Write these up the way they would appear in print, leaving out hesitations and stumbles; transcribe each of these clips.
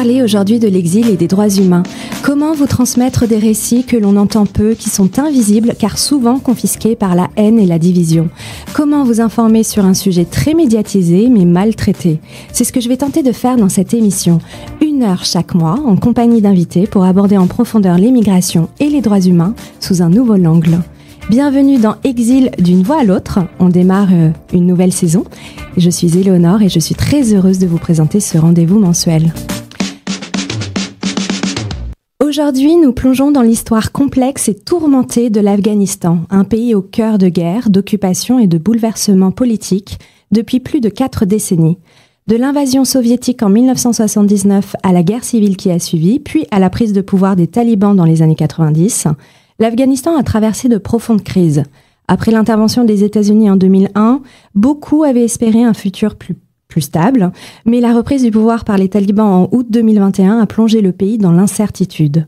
parler aujourd'hui de l'exil et des droits humains. Comment vous transmettre des récits que l'on entend peu, qui sont invisibles car souvent confisqués par la haine et la division? Comment vous informer sur un sujet très médiatisé mais mal traité? C'est ce que je vais tenter de faire dans cette émission. 1 heure chaque mois en compagnie d'invités pour aborder en profondeur l'immigration et les droits humains sous un nouveau angle. Bienvenue dans Exil d'une voix à l'autre. On démarre une nouvelle saison. Je suis Éléonore et je suis très heureuse de vous présenter ce rendez-vous mensuel. Aujourd'hui, nous plongeons dans l'histoire complexe et tourmentée de l'Afghanistan, un pays au cœur de guerre, d'occupation et de bouleversements politiques depuis plus de 4 décennies. De l'invasion soviétique en 1979 à la guerre civile qui a suivi, puis à la prise de pouvoir des talibans dans les années 90, l'Afghanistan a traversé de profondes crises. Après l'intervention des États-Unis en 2001, beaucoup avaient espéré un futur plus stable, mais la reprise du pouvoir par les talibans en août 2021 a plongé le pays dans l'incertitude.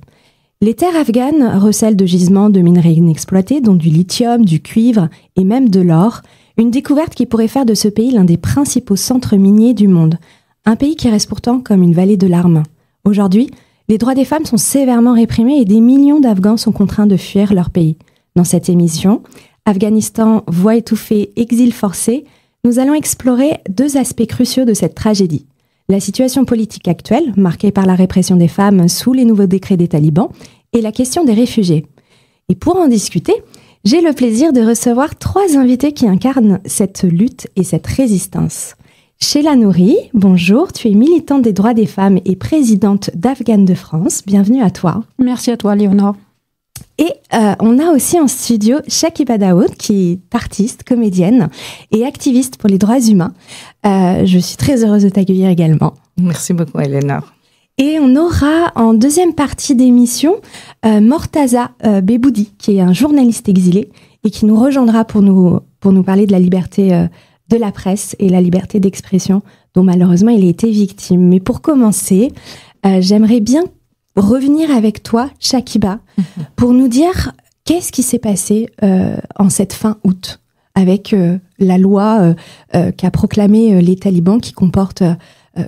Les terres afghanes recèlent de gisements de minerais inexploités, dont du lithium, du cuivre et même de l'or, une découverte qui pourrait faire de ce pays l'un des principaux centres miniers du monde. Un pays qui reste pourtant comme une vallée de larmes. Aujourd'hui, les droits des femmes sont sévèrement réprimés et des millions d'Afghans sont contraints de fuir leur pays. Dans cette émission, Afghanistan, voix étouffée, exil forcé, nous allons explorer 2 aspects cruciaux de cette tragédie. La situation politique actuelle, marquée par la répression des femmes sous les nouveaux décrets des talibans, et la question des réfugiés. Et pour en discuter, j'ai le plaisir de recevoir 3 invités qui incarnent cette lutte et cette résistance. Sheila Nouri, bonjour, tu es militante des droits des femmes et présidente d'Afghanes de France. Bienvenue à toi. Merci à toi, Léonore. Et on a aussi en studio Shakiba Daoud, qui est artiste, comédienne et activiste pour les droits humains. Je suis très heureuse de t'accueillir également. Merci beaucoup, Éléonore. Et on aura en deuxième partie d'émission Mortaza Beboudi, qui est un journaliste exilé et qui nous rejoindra pour nous parler de la liberté de la presse et la liberté d'expression dont malheureusement il a été victime. Mais pour commencer, j'aimerais bien revenir avec toi, Shakiba, pour nous dire qu'est-ce qui s'est passé en cette fin août avec la loi qu'a proclamée les talibans qui comporte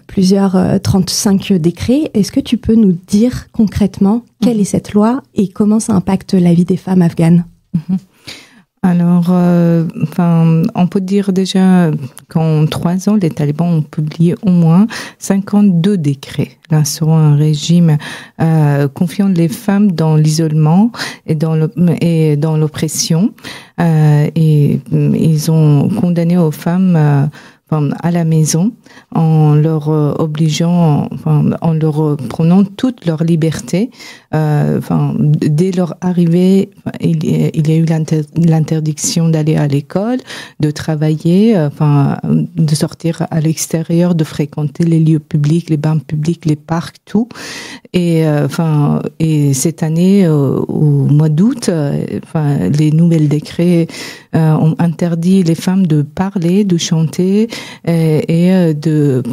plusieurs 35 décrets. Est-ce que tu peux nous dire concrètement quelle est cette loi et comment ça impacte la vie des femmes afghanes? Alors, on peut dire déjà qu'en 3 ans, les talibans ont publié au moins 52 décrets instaurant un régime confiant les femmes dans l'isolement et dans l'oppression. Et ils ont condamné aux femmes à la maison en leur en leur prenant toute leur liberté. Dès leur arrivée, il y a eu l'interdiction d'aller à l'école, de travailler, de sortir à l'extérieur, de fréquenter les lieux publics, les bains publics, les parcs, tout. Et cette année, au mois d'août, les nouvelles décrets ont interdit les femmes de parler, de chanter et de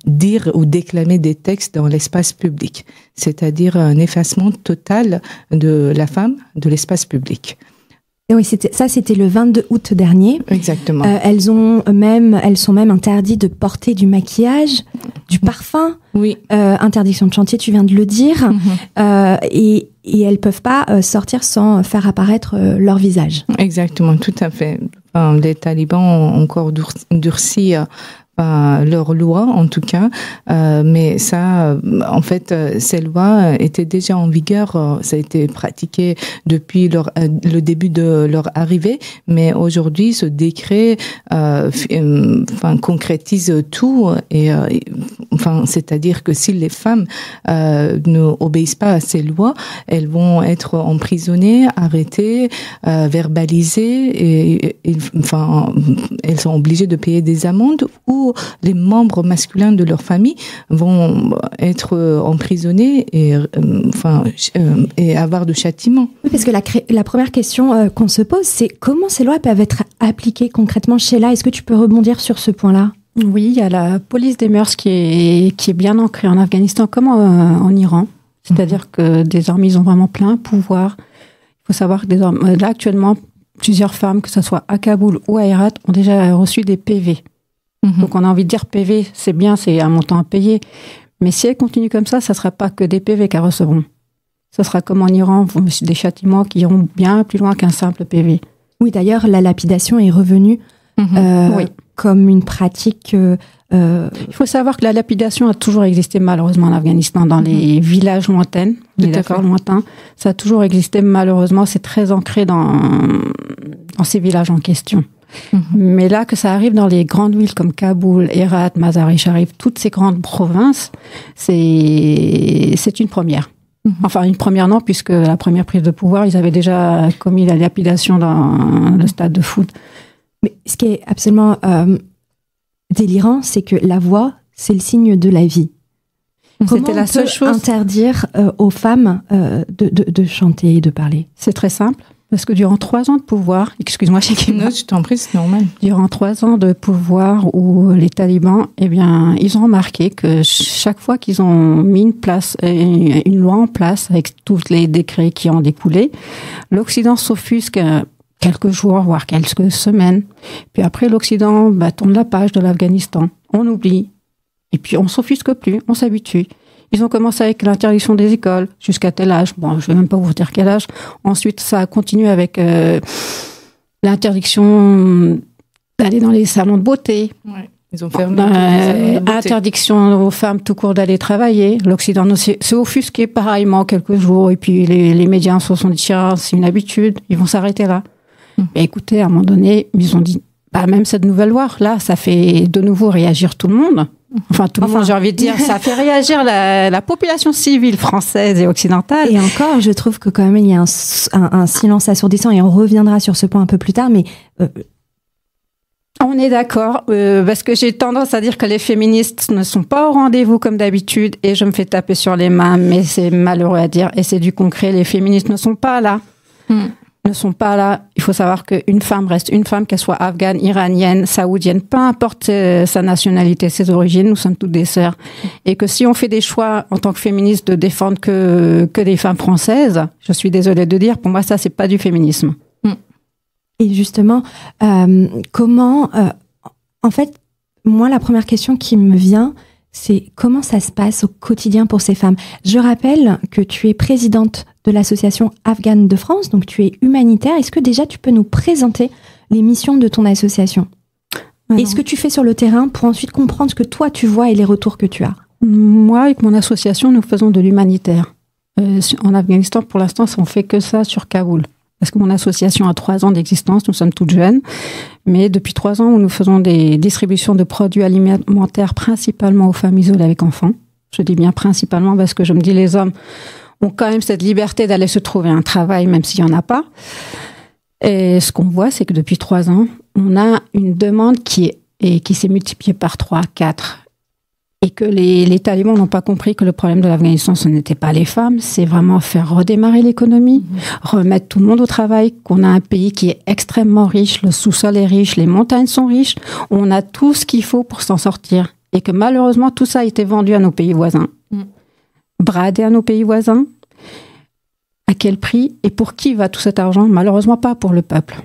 dire ou déclamer des textes dans l'espace public, c'est-à-dire un effacement total de la femme de l'espace public. Et oui, c'était le 22 août dernier. Exactement. Elles sont même interdites de porter du maquillage, du parfum. Oui. Interdiction de chantier, tu viens de le dire. Et elles peuvent pas sortir sans faire apparaître leur visage. Exactement, tout à fait. Les talibans ont encore durci leur loi en tout cas, mais ça, en fait, ces lois étaient déjà en vigueur, ça a été pratiqué depuis le début de leur arrivée, mais aujourd'hui ce décret concrétise tout et c'est-à-dire que si les femmes ne obéissent pas à ces lois, elles vont être emprisonnées, arrêtées, verbalisées et elles sont obligées de payer des amendes ou les membres masculins de leur famille vont être emprisonnés et avoir de châtiments. Oui, parce que la première question qu'on se pose, c'est comment ces lois peuvent être appliquées concrètement. Sheila, est-ce que tu peux rebondir sur ce point-là? Oui, il y a la police des mœurs qui est bien ancrée en Afghanistan comme en Iran. C'est-à-dire que désormais, ils ont vraiment plein pouvoir. Il faut savoir que désormais, là, actuellement, plusieurs femmes, que ce soit à Kaboul ou à Herat, ont déjà reçu des PV. Donc on a envie de dire PV, c'est bien, c'est un montant à payer. Mais si elles continuent comme ça ne sera pas que des PV qu'elles recevront. Ça sera comme en Iran, des châtiments qui iront bien plus loin qu'un simple PV. Oui, d'ailleurs, la lapidation est revenue comme une pratique. Il faut savoir que la lapidation a toujours existé malheureusement en Afghanistan, dans les villages lointains. Lointains. Ça a toujours existé malheureusement. C'est très ancré dans ces villages en question. Mais là, que ça arrive dans les grandes villes comme Kaboul, Herat, Mazar-e-Sharif, toutes ces grandes provinces, c'est une première. Enfin, une première non, puisque la première prise de pouvoir, ils avaient déjà commis la lapidation dans le stade de foot. Mais ce qui est absolument délirant, c'est que la voix, c'est le signe de la vie. C'était la seule chose. Interdire aux femmes de chanter et de parler? C'est très simple. Parce que durant 3 ans de pouvoir, excuse-moi, non, je t'en prie, c'est normal. Durant 3 ans de pouvoir où les talibans, eh bien, ils ont remarqué que chaque fois qu'ils ont mis une loi en place avec tous les décrets qui en découlaient, l'Occident s'offusque quelques jours, voire quelques semaines. Puis après, l'Occident tourne la page de l'Afghanistan. On oublie. Et puis, on s'offusque plus, on s'habitue. Ils ont commencé avec l'interdiction des écoles jusqu'à tel âge. Bon, je vais même pas vous dire quel âge. Ensuite, ça a continué avec l'interdiction d'aller dans les salons de beauté. Ouais. Ils ont fermé les salons de beauté. Interdiction aux femmes tout court d'aller travailler. L'Occident s'est offusqué pareillement quelques jours. Et puis, les médias se sont dit, tiens, c'est une habitude. Ils vont s'arrêter là. Et écoutez, à un moment donné, ils ont dit, même cette nouvelle loi, là, ça fait de nouveau réagir tout le monde. Enfin, tout le monde, j'ai envie de dire, ça fait réagir la population civile française et occidentale. Et encore, je trouve que quand même, il y a un silence assourdissant, et on reviendra sur ce point un peu plus tard, mais... On est d'accord, parce que j'ai tendance à dire que les féministes ne sont pas au rendez-vous comme d'habitude, et je me fais taper sur les mains, mais c'est malheureux à dire, et c'est du concret, les féministes ne sont pas là. Ne sont pas là. Il faut savoir qu'une femme reste une femme, qu'elle soit afghane, iranienne, saoudienne, peu importe sa nationalité, ses origines, nous sommes toutes des sœurs. Et que si on fait des choix en tant que féministe de défendre que des femmes françaises, je suis désolée de dire, pour moi ça c'est pas du féminisme. Et justement, comment, en fait, moi la première question qui me vient, c'est comment ça se passe au quotidien pour ces femmes. Je rappelle que tu es présidente de l'association Afghane de France, donc tu es humanitaire. Est-ce que déjà tu peux nous présenter les missions de ton association et ce que tu fais sur le terrain pour ensuite comprendre ce que toi tu vois et les retours que tu as? Moi, avec mon association, nous faisons de l'humanitaire. En Afghanistan, pour l'instant, on fait que ça sur Kaboul. Parce que mon association a 3 ans d'existence, nous sommes toutes jeunes. Mais depuis 3 ans, nous faisons des distributions de produits alimentaires principalement aux femmes isolées avec enfants. Je dis bien principalement parce que je me dis les hommes ont quand même cette liberté d'aller se trouver un travail, même s'il n'y en a pas. Et ce qu'on voit, c'est que depuis 3 ans, on a une demande qui s'est multipliée par 3, 4. Et que les talibans n'ont pas compris que le problème de l'Afghanistan, ce n'était pas les femmes, c'est vraiment faire redémarrer l'économie, remettre tout le monde au travail, qu'on a un pays qui est extrêmement riche, le sous-sol est riche, les montagnes sont riches, on a tout ce qu'il faut pour s'en sortir. Et que malheureusement, tout ça a été vendu à nos pays voisins, bradé à nos pays voisins. À quel prix et pour qui va tout cet argent? Malheureusement pas pour le peuple.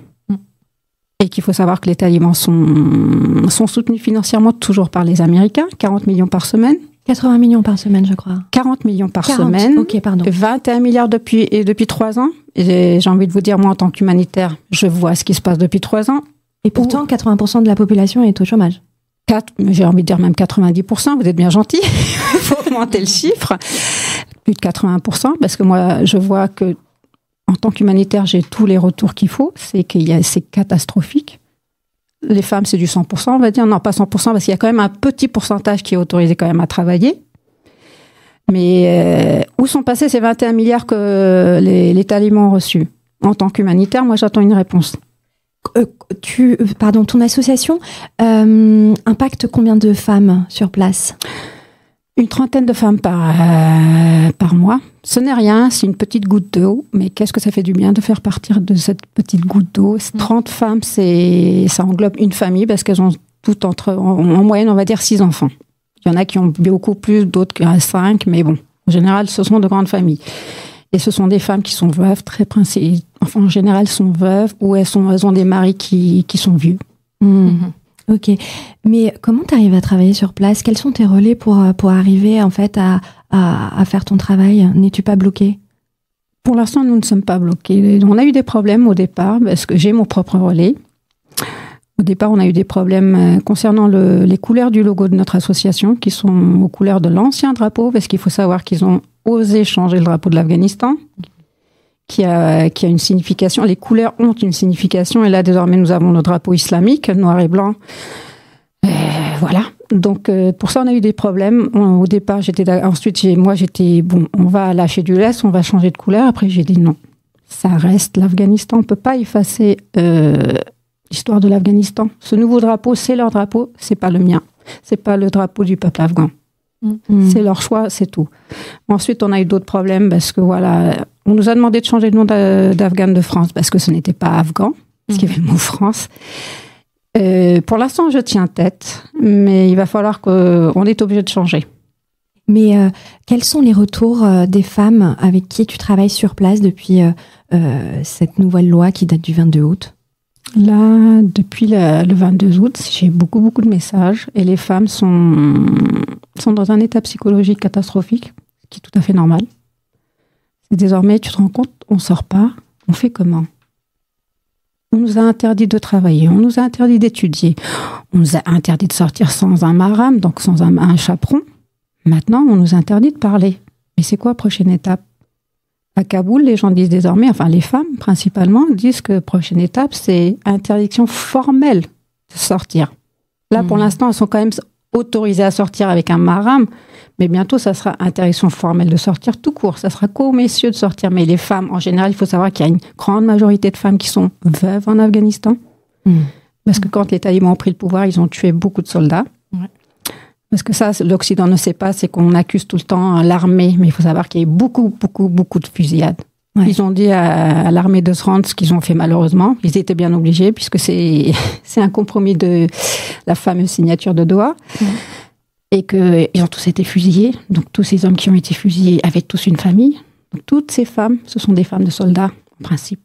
Et qu'il faut savoir que les talibans sont soutenus financièrement toujours par les Américains, 40 millions par semaine. 80 millions par semaine, je crois. 40 millions par semaine. Ok, pardon. 21 milliards depuis 3 ans. Et j'ai envie de vous dire, moi, en tant qu'humanitaire, je vois ce qui se passe depuis 3 ans. Et pourtant, 80% de la population est au chômage. J'ai envie de dire même 90%, vous êtes bien gentil. Il faut augmenter le chiffre. Plus de 80%, parce que moi, je vois que en tant qu'humanitaire, j'ai tous les retours qu'il faut. C'est catastrophique. Les femmes, c'est du 100%, on va dire. Non, pas 100%, parce qu'il y a quand même un petit pourcentage qui est autorisé quand même à travailler. Mais où sont passés ces 21 milliards que les talibans ont reçus? En tant qu'humanitaire, moi, j'attends une réponse. Ton association impacte combien de femmes sur place? Une 30aine de femmes par mois. Ce n'est rien, c'est une petite goutte d'eau, mais qu'est-ce que ça fait du bien de faire partir de cette petite goutte d'eau. 30 femmes, ça englobe une famille parce qu'elles ont toutes en moyenne, on va dire 6 enfants. Il y en a qui ont beaucoup plus, d'autres qui ont 5, mais bon, en général, ce sont de grandes familles. Et ce sont des femmes qui sont veuves, en général, sont veuves ou elles ont des maris qui sont vieux. Ok, mais comment tu arrives à travailler sur place? Quels sont tes relais pour arriver en fait à faire ton travail? N'es-tu pas bloqué? Pour l'instant, nous ne sommes pas bloqués. On a eu des problèmes au départ, parce que j'ai mon propre relais. Au départ, on a eu des problèmes concernant les couleurs du logo de notre association, qui sont aux couleurs de l'ancien drapeau, parce qu'il faut savoir qu'ils ont osé changer le drapeau de l'Afghanistan, qui a une signification. Les couleurs ont une signification, et là, désormais, nous avons le drapeau islamique, noir et blanc. Voilà. Donc, pour ça, on a eu des problèmes. Au départ, on va lâcher du lest, on va changer de couleur. Après, j'ai dit non. Ça reste l'Afghanistan. On ne peut pas effacer l'histoire de l'Afghanistan. Ce nouveau drapeau, c'est leur drapeau, c'est pas le mien. C'est pas le drapeau du peuple afghan. C'est leur choix, c'est tout. Ensuite, on a eu d'autres problèmes parce que voilà, on nous a demandé de changer de nom d'Afghan de France parce que ce n'était pas afghan, parce qu'il y avait le mot France. Pour l'instant, je tiens tête, mais il va falloir qu'on est obligé de changer. Mais quels sont les retours des femmes avec qui tu travailles sur place depuis cette nouvelle loi qui date du 22 août? Là, depuis le 22 août, j'ai beaucoup de messages et les femmes sont dans un état psychologique catastrophique, ce qui est tout à fait normal. Désormais, tu te rends compte, on ne sort pas, on fait comment? On nous a interdit de travailler, on nous a interdit d'étudier, on nous a interdit de sortir sans un mahram, donc sans un chaperon. Maintenant, on nous interdit de parler. Mais c'est quoi la prochaine étape? À Kaboul, les gens disent désormais, enfin les femmes principalement, disent que la prochaine étape, c'est interdiction formelle de sortir. Là, pour l'instant, elles sont quand même autorisées à sortir avec un mahram, mais bientôt, ça sera interdiction formelle de sortir tout court. Ça sera qu'aux messieurs de sortir. Mais les femmes, en général, il faut savoir qu'il y a une grande majorité de femmes qui sont veuves en Afghanistan. Parce que quand les talibans ont pris le pouvoir, ils ont tué beaucoup de soldats. Parce que ça, l'Occident ne sait pas, c'est qu'on accuse tout le temps l'armée, mais il faut savoir qu'il y a eu beaucoup de fusillades. Ouais. Ils ont dit à l'armée de se rendre, ce qu'ils ont fait malheureusement. Ils étaient bien obligés, puisque c'est un compromis de la fameuse signature de Doha. Et qu'ils ont tous été fusillés. Donc tous ces hommes qui ont été fusillés avaient tous une famille. Donc toutes ces femmes, ce sont des femmes de soldats, en principe.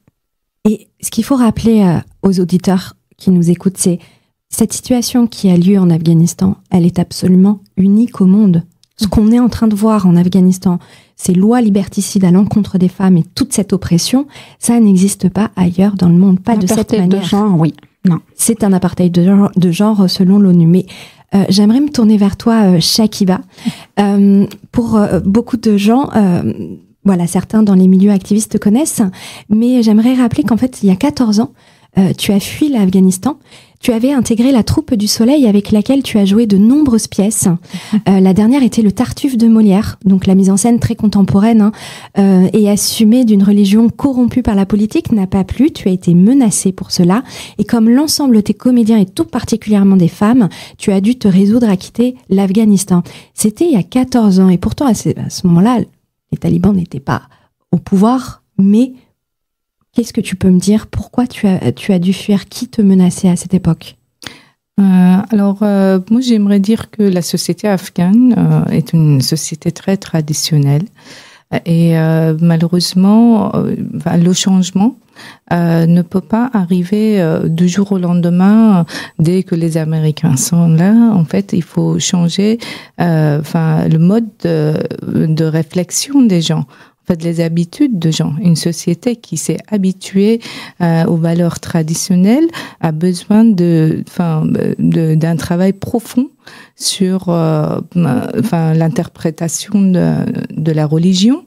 Et ce qu'il faut rappeler aux auditeurs qui nous écoutent, c'est cette situation qui a lieu en Afghanistan, elle est absolument unique au monde. Ce qu'on est en train de voir en Afghanistan, ces lois liberticides à l'encontre des femmes et toute cette oppression, ça n'existe pas ailleurs dans le monde, pas de cette manière. De genre, oui, non. C'est un apartheid de genre selon l'ONU. Mais j'aimerais me tourner vers toi, Shakiba. Pour beaucoup de gens, voilà, certains dans les milieux activistes te connaissent, mais j'aimerais rappeler qu'en fait, il y a 14 ans, tu as fui l'Afghanistan. Tu avais intégré la Troupe du Soleil avec laquelle tu as joué de nombreuses pièces. La dernière était le Tartuffe de Molière, donc la mise en scène très contemporaine, et assumée d'une religion corrompue par la politique n'a pas plu. Tu as été menacée pour cela. Et comme l'ensemble de tes comédiens et tout particulièrement des femmes, tu as dû te résoudre à quitter l'Afghanistan. C'était il y a 14 ans. Et pourtant, à ce moment-là, les talibans n'étaient pas au pouvoir, mais qu'est-ce que tu peux me dire? Pourquoi tu as dû fuir? Qui te menaçait à cette époque? Moi, j'aimerais dire que la société afghane est une société très traditionnelle. Et malheureusement, le changement ne peut pas arriver du jour au lendemain dès que les Américains sont là. En fait, il faut changer le mode de réflexion des gens. En fait, les habitudes de gens. Une société qui s'est habituée aux valeurs traditionnelles a besoin d'un travail profond sur l'interprétation de la religion,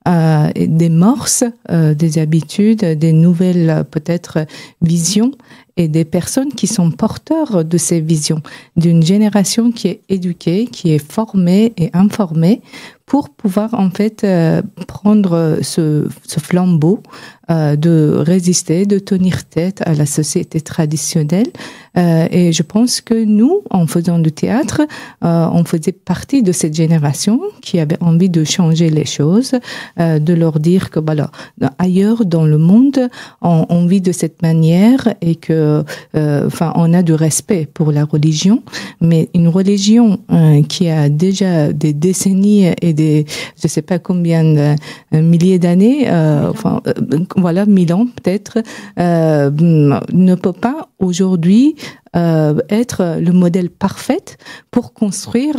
des mœurs, des habitudes, des nouvelles peut-être visions et des personnes qui sont porteurs de ces visions, d'une génération qui est éduquée, qui est formée et informée pour pouvoir en fait prendre ce flambeau de résister, de tenir tête à la société traditionnelle. Et je pense que nous, en faisant du théâtre, on faisait partie de cette génération qui avait envie de changer les choses, de leur dire que voilà, ailleurs dans le monde, on vit de cette manière et que, on a du respect pour la religion, mais une religion qui a déjà des décennies et je sais pas combien de milliers d'années, 1000 ans peut-être, ne peut pas aujourd'hui être le modèle parfait pour construire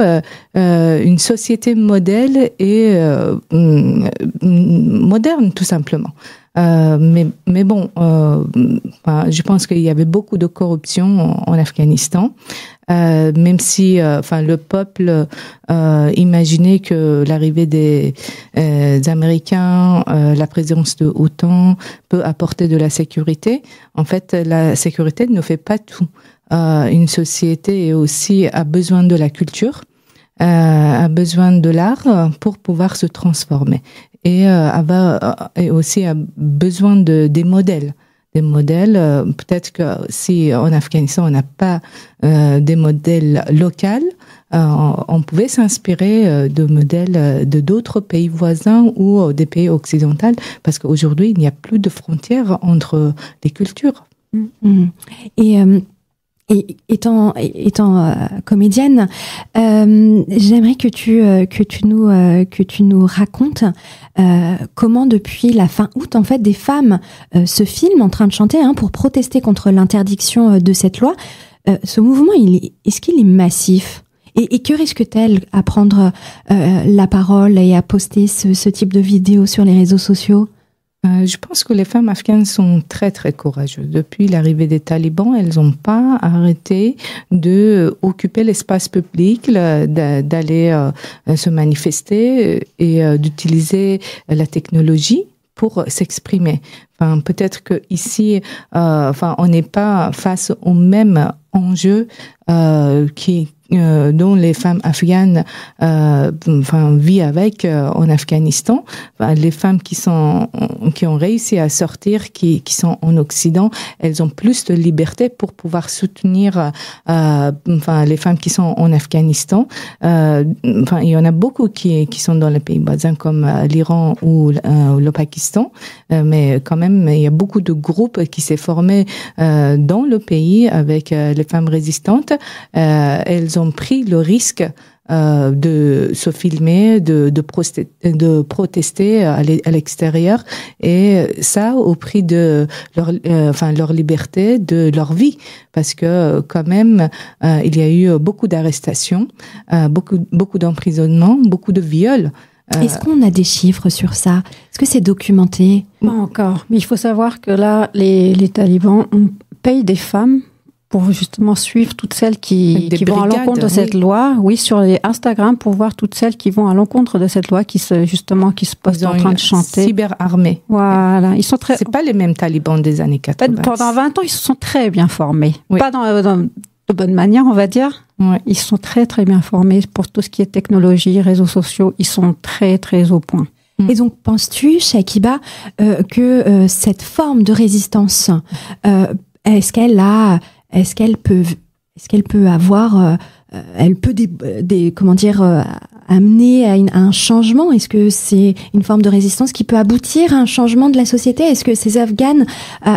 une société modèle et moderne, tout simplement. Mais bon, je pense qu'il y avait beaucoup de corruption en Afghanistan, même si le peuple imaginait que l'arrivée des Américains, la présence de l'OTAN peut apporter de la sécurité. En fait, la sécurité ne fait pas tout. Une société aussi a besoin de la culture, a besoin de l'art pour pouvoir se transformer. Et aussi a besoin des modèles. Des modèles, peut-être que si en Afghanistan on n'a pas des modèles locaux, on pouvait s'inspirer de modèles de d'autres pays voisins ou des pays occidentaux, parce qu'aujourd'hui il n'y a plus de frontières entre les cultures. Et étant comédienne, j'aimerais que tu nous racontes comment depuis la fin août, en fait, des femmes se filment en train de chanter pour protester contre l'interdiction de cette loi. Ce mouvement, est-ce qu'il est massif ? Et que risque-t-elle à prendre la parole et à poster ce type de vidéos sur les réseaux sociaux ? Je pense que les femmes afghanes sont très très courageuses. Depuis l'arrivée des talibans, elles n'ont pas arrêté de occuper l'espace public, d'aller se manifester et d'utiliser la technologie pour s'exprimer. Peut-être que ici, on n'est pas face au même enjeu dont les femmes afghanes vivent avec en Afghanistan. Les femmes qui ont réussi à sortir, qui sont en Occident, elles ont plus de liberté pour pouvoir soutenir les femmes qui sont en Afghanistan. Il y en a beaucoup qui sont dans les pays voisins comme l'Iran ou le Pakistan, mais quand même il y a beaucoup de groupes qui s'est formé dans le pays avec les femmes résistantes. Elles ont pris le risque de se filmer, de protester à l'extérieur, et ça au prix de leur liberté, de leur vie, parce que quand même il y a eu beaucoup d'arrestations, beaucoup d'emprisonnements, beaucoup de viols. Est-ce qu'on a des chiffres sur ça ? Est-ce que c'est documenté ? Pas encore. Mais il faut savoir que là, les talibans payent des femmes pour justement suivre toutes celles qui vont à l'encontre de cette loi. Oui, sur les Instagram, pour voir toutes celles qui vont à l'encontre de cette loi, qui se postent en train de chanter. Cyberarmée. Voilà. Ils sont très... C'est pas les mêmes talibans des années 80. Pendant 20 ans, ils se sont très bien formés. Oui. Pas dans de bonne manière, on va dire. Oui. Ils sont très, très bien formés pour tout ce qui est technologie, réseaux sociaux. Ils sont très, très au point. Et donc, penses-tu, Shakiba, que cette forme de résistance, est-ce qu'elle peut avoir, elle peut amener à un changement? Est-ce que c'est une forme de résistance qui peut aboutir à un changement de la société? Est-ce que ces Afghanes,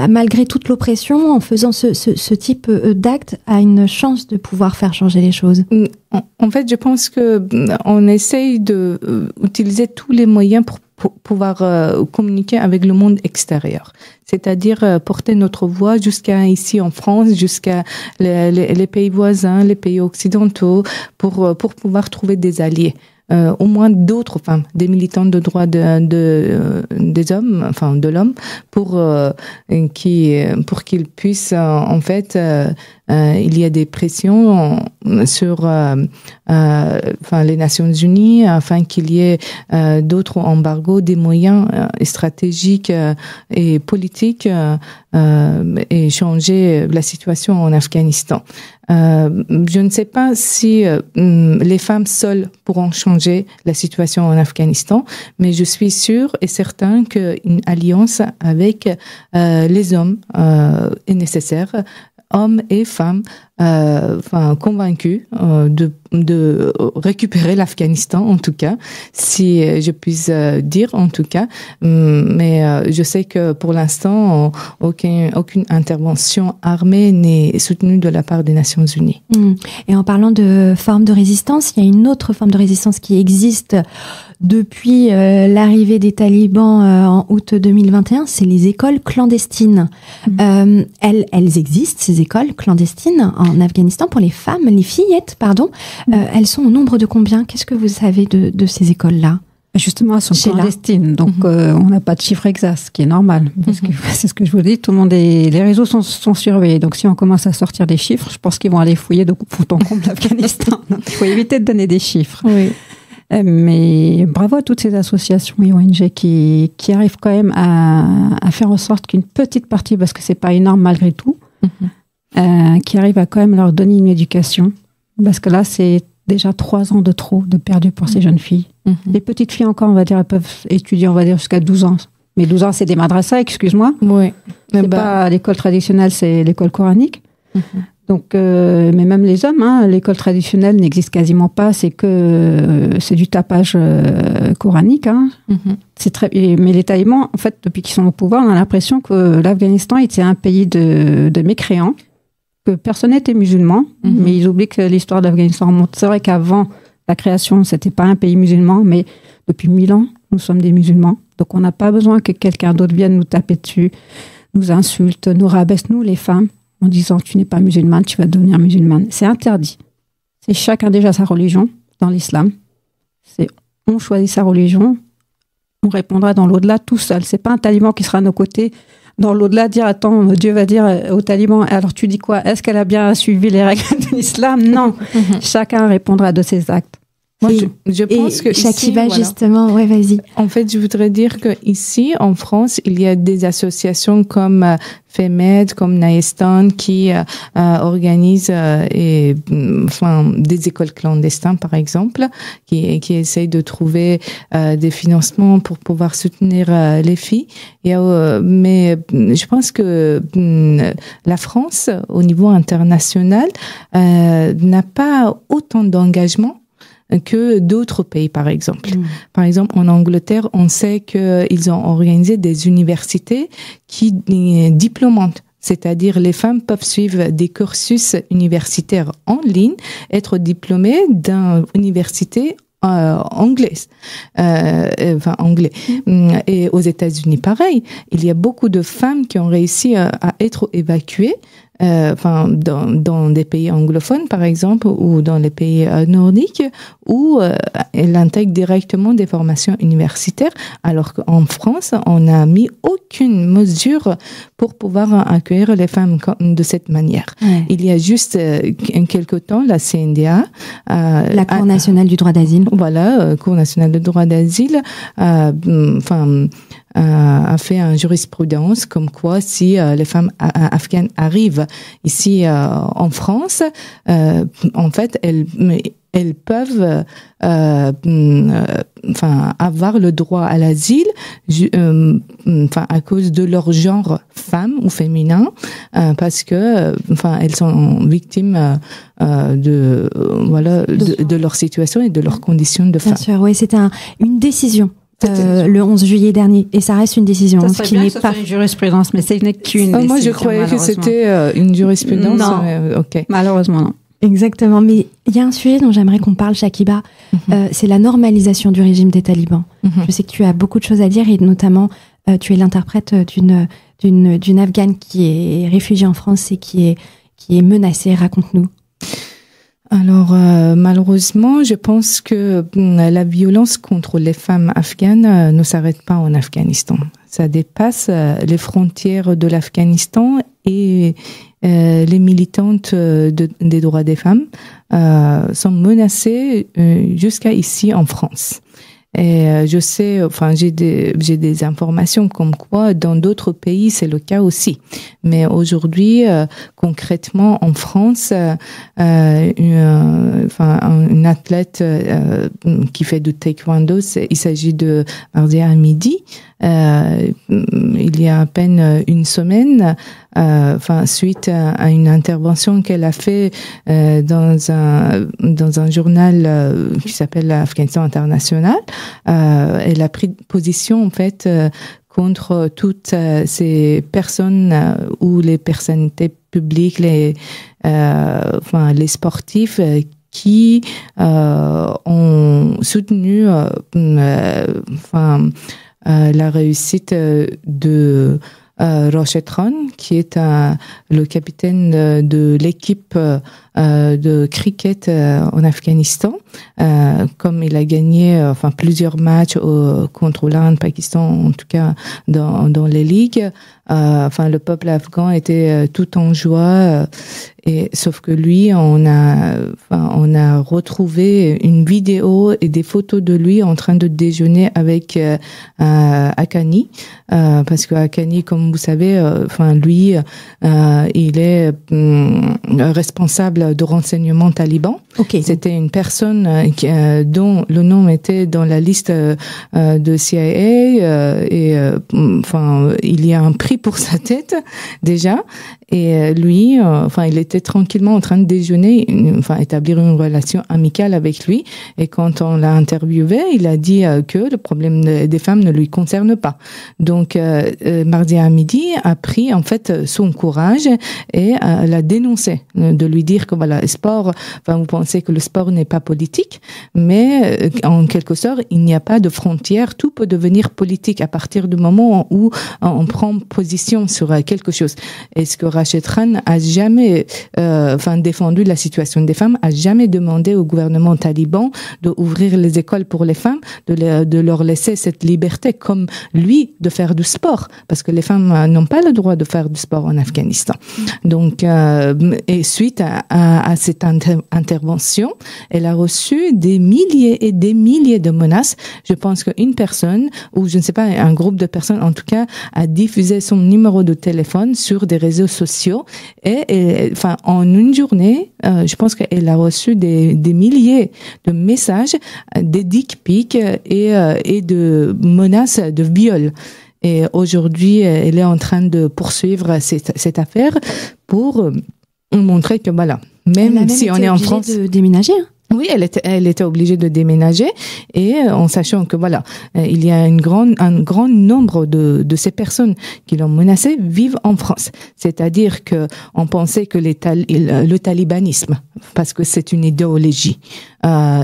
malgré toute l'oppression, en faisant ce type d'acte, a une chance de pouvoir faire changer les choses? En fait, je pense que on essaye d'utiliser tous les moyens pour pouvoir communiquer avec le monde extérieur. C'est-à-dire porter notre voix jusqu'à ici en France, jusqu'à les pays voisins, les pays occidentaux, pour pouvoir trouver des alliés. Au moins d'autres femmes, des militantes de droits des hommes, de l'homme, pour qu'ils puissent en fait il y a des pressions sur les Nations Unies afin qu'il y ait d'autres embargos, des moyens stratégiques et politiques et changer la situation en Afghanistan. Je ne sais pas si les femmes seules pourront changer la situation en Afghanistan, mais je suis sûre et certain qu'une alliance avec les hommes est nécessaire, hommes et femmes, convaincus de récupérer l'Afghanistan, en tout cas, si je puisse dire, en tout cas. Mais je sais que pour l'instant, aucune intervention armée n'est soutenue de la part des Nations Unies. Et en parlant de forme de résistance, il y a une autre forme de résistance qui existe depuis l'arrivée des talibans en août 2021, c'est les écoles clandestines. Elles existent, ces écoles clandestines, en Afghanistan, pour les femmes, les fillettes, pardon. Elles sont au nombre de combien? Qu'est-ce que vous savez de ces écoles-là? Justement, elles sont clandestines, donc on n'a pas de chiffre exact, ce qui est normal. Parce que c'est ce que je vous dis, tout le monde les réseaux sont surveillés. Donc si on commence à sortir des chiffres, je pense qu'ils vont aller fouiller de fond en comble l'Afghanistan. Donc il faut éviter de donner des chiffres. Oui. Mais bravo à toutes ces associations et ONG qui arrivent quand même à faire en sorte qu'une petite partie, parce que c'est pas énorme malgré tout, qui arrivent à quand même leur donner une éducation. Parce que là, c'est déjà 3 ans de trop de perdu pour ces jeunes filles. Les petites filles encore, on va dire, elles peuvent étudier, on va dire, jusqu'à 12 ans. Mais 12 ans, c'est des madrasas, excuse-moi. Oui. C'est pas l'école traditionnelle, c'est l'école coranique. Donc, mais même les hommes, l'école traditionnelle n'existe quasiment pas. C'est du tapage coranique. Mais les talibans, en fait, depuis qu'ils sont au pouvoir, on a l'impression que l'Afghanistan était un pays de mécréants, que personne n'était musulman, mais ils oublient que l'histoire de l'Afghanistan remonte. C'est vrai qu'avant la création, c'était pas un pays musulman, mais depuis 1000 ans, nous sommes des musulmans. Donc, on n'a pas besoin que quelqu'un d'autre vienne nous taper dessus, nous insulte, nous rabaisse, nous, les femmes, en disant tu n'es pas musulmane, tu vas devenir musulmane. C'est interdit. C'est chacun déjà sa religion dans l'islam. On choisit sa religion, on répondra dans l'au-delà tout seul. C'est pas un taliban qui sera à nos côtés dans l'au-delà dire attends, Dieu va dire aux talibans alors tu dis quoi? Est-ce qu'elle a bien suivi les règles de l'islam? Non. Chacun répondra de ses actes. Moi, je pense que Shakiba, ici, justement, ouais, vas-y. En fait, je voudrais dire que ici, en France, il y a des associations comme FEMED, comme Naestan, qui organisent des écoles clandestines, par exemple, qui essayent de trouver des financements pour pouvoir soutenir les filles. Mais je pense que la France, au niveau international, n'a pas autant d'engagement que d'autres pays, par exemple. Par exemple, en Angleterre, on sait qu'ils ont organisé des universités qui diplômantes. C'est-à-dire, les femmes peuvent suivre des cursus universitaires en ligne, être diplômées d'une université anglaise, anglais. Et aux États-Unis, pareil. Il y a beaucoup de femmes qui ont réussi à être évacuées dans des pays anglophones, par exemple, ou dans les pays nordiques, où elles intègrent directement des formations universitaires, alors qu'en France, on n'a mis aucune mesure pour pouvoir accueillir les femmes de cette manière. Ouais. Il y a juste quelque temps, la CNDA, la Cour nationale du droit d'asile. Voilà, Cour nationale du droit d'asile, a fait une jurisprudence comme quoi si les femmes afghanes arrivent ici en France, en fait, elles peuvent avoir le droit à l'asile à cause de leur genre femme ou féminin, parce que elles sont victimes de leur situation et de leurs conditions de femme. Bien sûr, oui, c'était une décision. Le 11 juillet dernier, et ça reste une décision. Ça serait bien que ce soit une jurisprudence, mais ce n'est qu'une décision. Moi, je croyais que c'était une jurisprudence. Non, okay. Malheureusement, non. Exactement, mais il y a un sujet dont j'aimerais qu'on parle, Shakiba, c'est la normalisation du régime des talibans. Je sais que tu as beaucoup de choses à dire, et notamment, tu es l'interprète d'une Afghane qui est réfugiée en France et qui est menacée. Raconte-nous. Alors, malheureusement, je pense que la violence contre les femmes afghanes ne s'arrête pas en Afghanistan. Ça dépasse les frontières de l'Afghanistan, et les militantes des droits des femmes sont menacées jusqu'à ici en France. Et je sais, j'ai des informations comme quoi dans d'autres pays c'est le cas aussi. Mais aujourd'hui, concrètement en France, une athlète qui fait du taekwondo, il s'agit de Mardia Hamidi, il y a à peine une semaine, suite à une intervention qu'elle a fait dans un journal qui s'appelle Afghanistan International. Elle a pris position en fait contre toutes ces personnes ou les personnalités publiques, les sportifs qui ont soutenu la réussite de Rashid Khan, qui est le capitaine de l'équipe de cricket en Afghanistan. Comme il a gagné plusieurs matchs contre l'Inde, Pakistan, en tout cas dans les ligues, le peuple afghan était tout en joie. Et sauf que lui, on a retrouvé une vidéo et des photos de lui en train de déjeuner avec Haqqani, parce que Haqqani, comme vous savez, lui, il est responsable de renseignement taliban. Okay. C'était une personne dont le nom était dans la liste de CIA, il y a un prix pour sa tête déjà. Et lui, il était tranquillement en train de déjeuner, établir une relation amicale avec lui. Et quand on l'a interviewé, il a dit que le problème des femmes ne lui concerne pas. Donc, Mardi Hamidi a pris en fait son courage et l'a dénoncé, de lui dire que voilà, le sport, vous pensez que le sport n'est pas politique, mais en quelque sorte, il n'y a pas de frontière. Tout peut devenir politique à partir du moment où on prend position sur quelque chose. Est-ce que Rashid Khan a jamais défendu la situation des femmes, a jamais demandé au gouvernement taliban d'ouvrir les écoles pour les femmes, de leur laisser cette liberté comme lui de faire du sport, parce que les femmes n'ont pas le droit de faire du sport en Afghanistan. Donc, et suite à cette intervention, elle a reçu des milliers et des milliers de menaces. Je pense qu'une personne, ou je ne sais pas, un groupe de personnes en tout cas, a diffusé son numéro de téléphone sur des réseaux sociaux et en une journée, je pense qu'elle a reçu des milliers de messages, des dick pics et de menaces de viol. Et aujourd'hui, elle est en train de poursuivre cette affaire pour montrer que voilà, même si on est en France, de déménager. Oui, elle était obligée de déménager et en sachant que voilà, il y a un grand nombre de ces personnes qui l'ont menacée vivent en France. C'est-à-dire que on pensait que le talibanisme, parce que c'est une idéologie,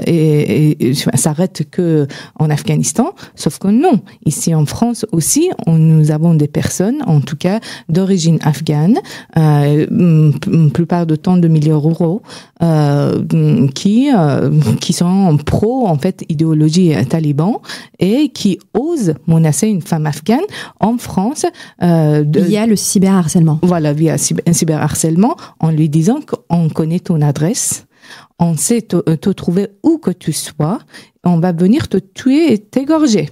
et s'arrête que en Afghanistan, sauf que non. Ici en France aussi, nous avons des personnes, en tout cas d'origine afghane, plupart du temps de milieux ruraux, qui sont pro en fait idéologie taliban et qui osent menacer une femme afghane en France via le cyberharcèlement. Voilà, via un cyberharcèlement, en lui disant qu'on connaît ton adresse, on sait te trouver où que tu sois, on va venir te tuer et t'égorger.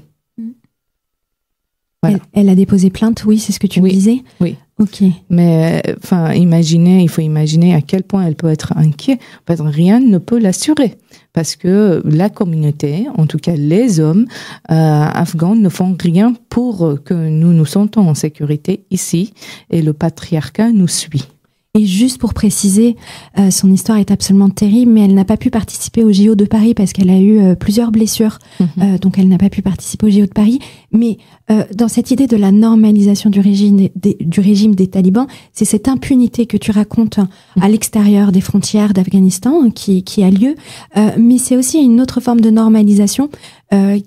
Voilà. Elle a déposé plainte, oui, c'est ce que tu me disais. Oui. Ok. Mais il faut imaginer à quel point elle peut être inquiète. En fait, rien ne peut l'assurer parce que la communauté, en tout cas les hommes afghans, ne font rien pour que nous nous sentons en sécurité ici et le patriarcat nous suit. Et juste pour préciser, son histoire est absolument terrible, mais elle n'a pas pu participer au JO de Paris parce qu'elle a eu plusieurs blessures. Donc elle n'a pas pu participer au JO de Paris. Mais dans cette idée de la normalisation du régime des talibans, c'est cette impunité que tu racontes à l'extérieur des frontières d'Afghanistan qui a lieu. Mais c'est aussi une autre forme de normalisation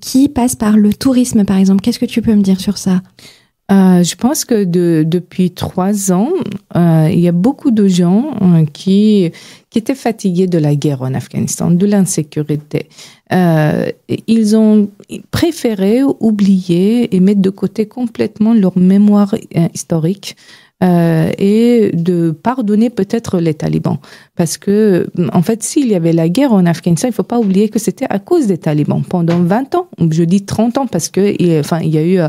qui passe par le tourisme, par exemple. Qu'est-ce que tu peux me dire sur ça ? Je pense que depuis 3 ans, il y a beaucoup de gens qui étaient fatigués de la guerre en Afghanistan, de l'insécurité. Ils ont préféré oublier et mettre de côté complètement leur mémoire historique. Et de pardonner peut-être les talibans. Parce que, en fait, s'il y avait la guerre en Afghanistan, il ne faut pas oublier que c'était à cause des talibans. Pendant 20 ans, je dis 30 ans, parce que, il y a eu,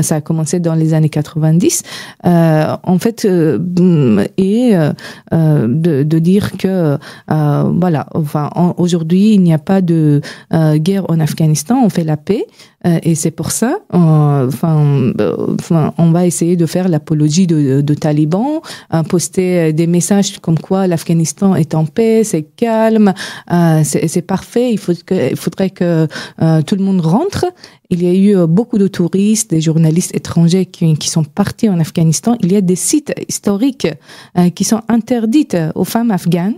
ça a commencé dans les années 90. En fait, de dire que, voilà, aujourd'hui, il n'y a pas de guerre en Afghanistan, on fait la paix. Et c'est pour ça, on va essayer de faire l'apologie de talibans, poster des messages comme quoi l'Afghanistan est en paix, c'est calme, c'est parfait. Il faudrait que tout le monde rentre. Il y a eu beaucoup de touristes, des journalistes étrangers qui sont partis en Afghanistan. Il y a des sites historiques qui sont interdits aux femmes afghanes,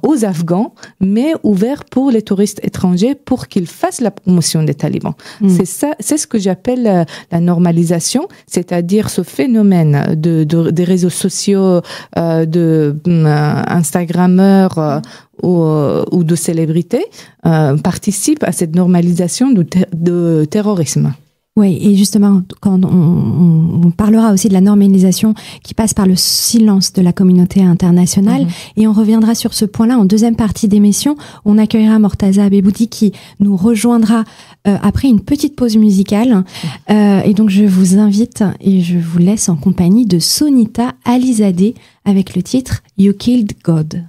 aux Afghans, mais ouverts pour les touristes étrangers pour qu'ils fassent la promotion des talibans. C'est ce que j'appelle la normalisation, c'est-à-dire ce phénomène des réseaux sociaux, Instagrammeurs, ou de célébrités participent à cette normalisation de terrorisme. Oui, et justement, quand on parlera aussi de la normalisation qui passe par le silence de la communauté internationale, et on reviendra sur ce point-là en deuxième partie d'émission. On accueillera Mortaza Beboudi qui nous rejoindra après une petite pause musicale. Et donc, je vous invite et je vous laisse en compagnie de Sonita Alizadeh avec le titre « You Killed God ».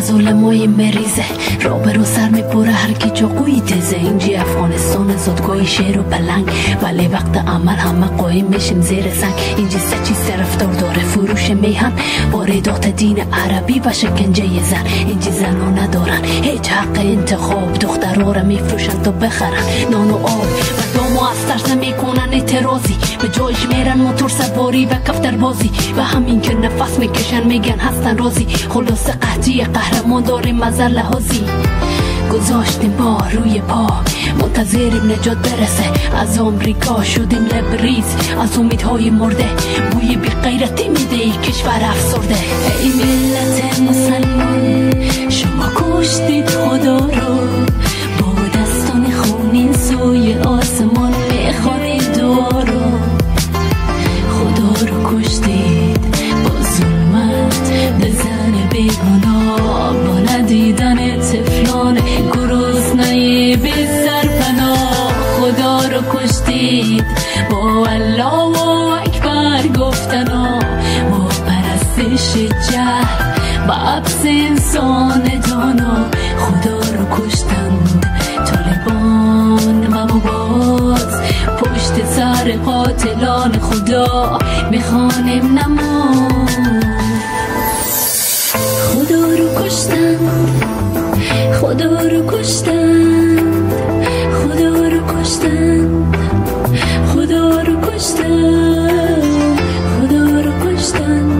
ظلمای مریزه روبرو سر میپره هر کی چاقوی تیزه اینجی افغانستان زدگاه شیر و پلنگ ولی وقت عمل همه قایم میشیم زیر سنگ اینجی سچی طرفدار داره فروش میهن واردات دین عربی و شکنجه زن اینجی زنا ندارن هیچ حق انتخاب دخترها را میفروشن تا بخرن نان و آب و دامو از ترس نمیکنن اعتراضی به جایش میرن موتور سواری و کفتر بازی و همین که نفس میکشن میگن هستن راضی خلاص قحطی قهرمان داریم مزر لحاظی گذاشتیم با روی پا منتظریم نجات برسه از آمریکا شدیم لبریز از امیدهای مرده بوی بی غیرتی میده ای کشور افسرده ای ملت مسلمان شما کشتید خدا رو با دستان خونین سوی آسمان میخوانید دعا رو خدا رو کشتید با ظلمت به زن بیگناه با ندیدن طفلان گرسنه بی سرپناه خدا رو کشتید با الله اکبر گفتنا با پرستش جهل با عبس انسان دانا خدا رو کشتند طالبان و باز پشت سر قاتلان خدا میخوانیم نماز خدا رو کشتند خدا رو کشتند خدا رو کشتند خدا رو کشتند خدا رو کشتند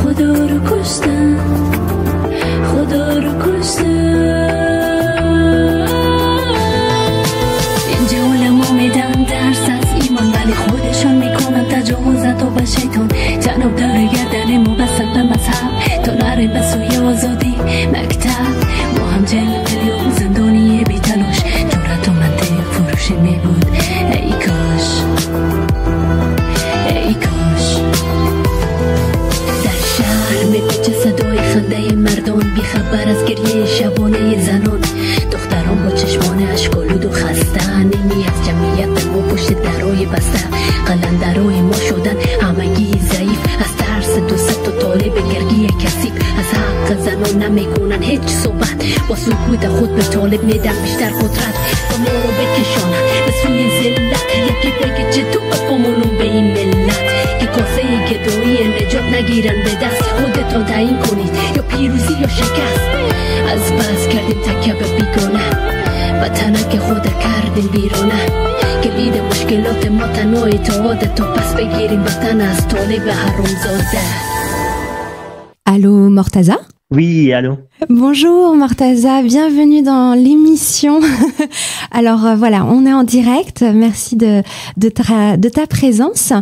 خدا رو کشتند خدا رو کشتند اینجا علما میدن درس از ایمان ولی خودشان میکنن تجاوزت و به شیطان جناب داره گردن مبسط به مذهب تا نره به سوی آزادی مکتب ما هم 40 میلیون زندانی بی تلاش جرأت و منطق فروشی میبود ای کاش ای کاش در شهر میپیچه صدای خنده مردان بیخبر از گریه شبانه زنان دختران با چشمان اشکالود و خسته نیمی از جمعیت ما پشت درای بسته قلندرای ما شدن همگی ضعیف از ترس دوست و طالب گرگی کسیب از حق زنان نمیکنن هیچ صحبت با سکوت خود به طالب میدن بیشتر قدرت با ما رو بکشانن به سوی ذلت یکی بگه چه تو بپامونون به این ملت که کاسه گدایی نجات نگیرن به دست خودتان تعیین کنید یا پیروزی یا شکست از بس کردیم تکیه به بیگانه وطنه که خود کردیم بیرونه کلید مشکلات ما تنها اتحاد تا پس بگیریم وطن از طالب حرامزاده. Allô Mortaza? Oui, allô. Bonjour Mortaza, bienvenue dans l'émission. Alors voilà, on est en direct. Merci de ta présence.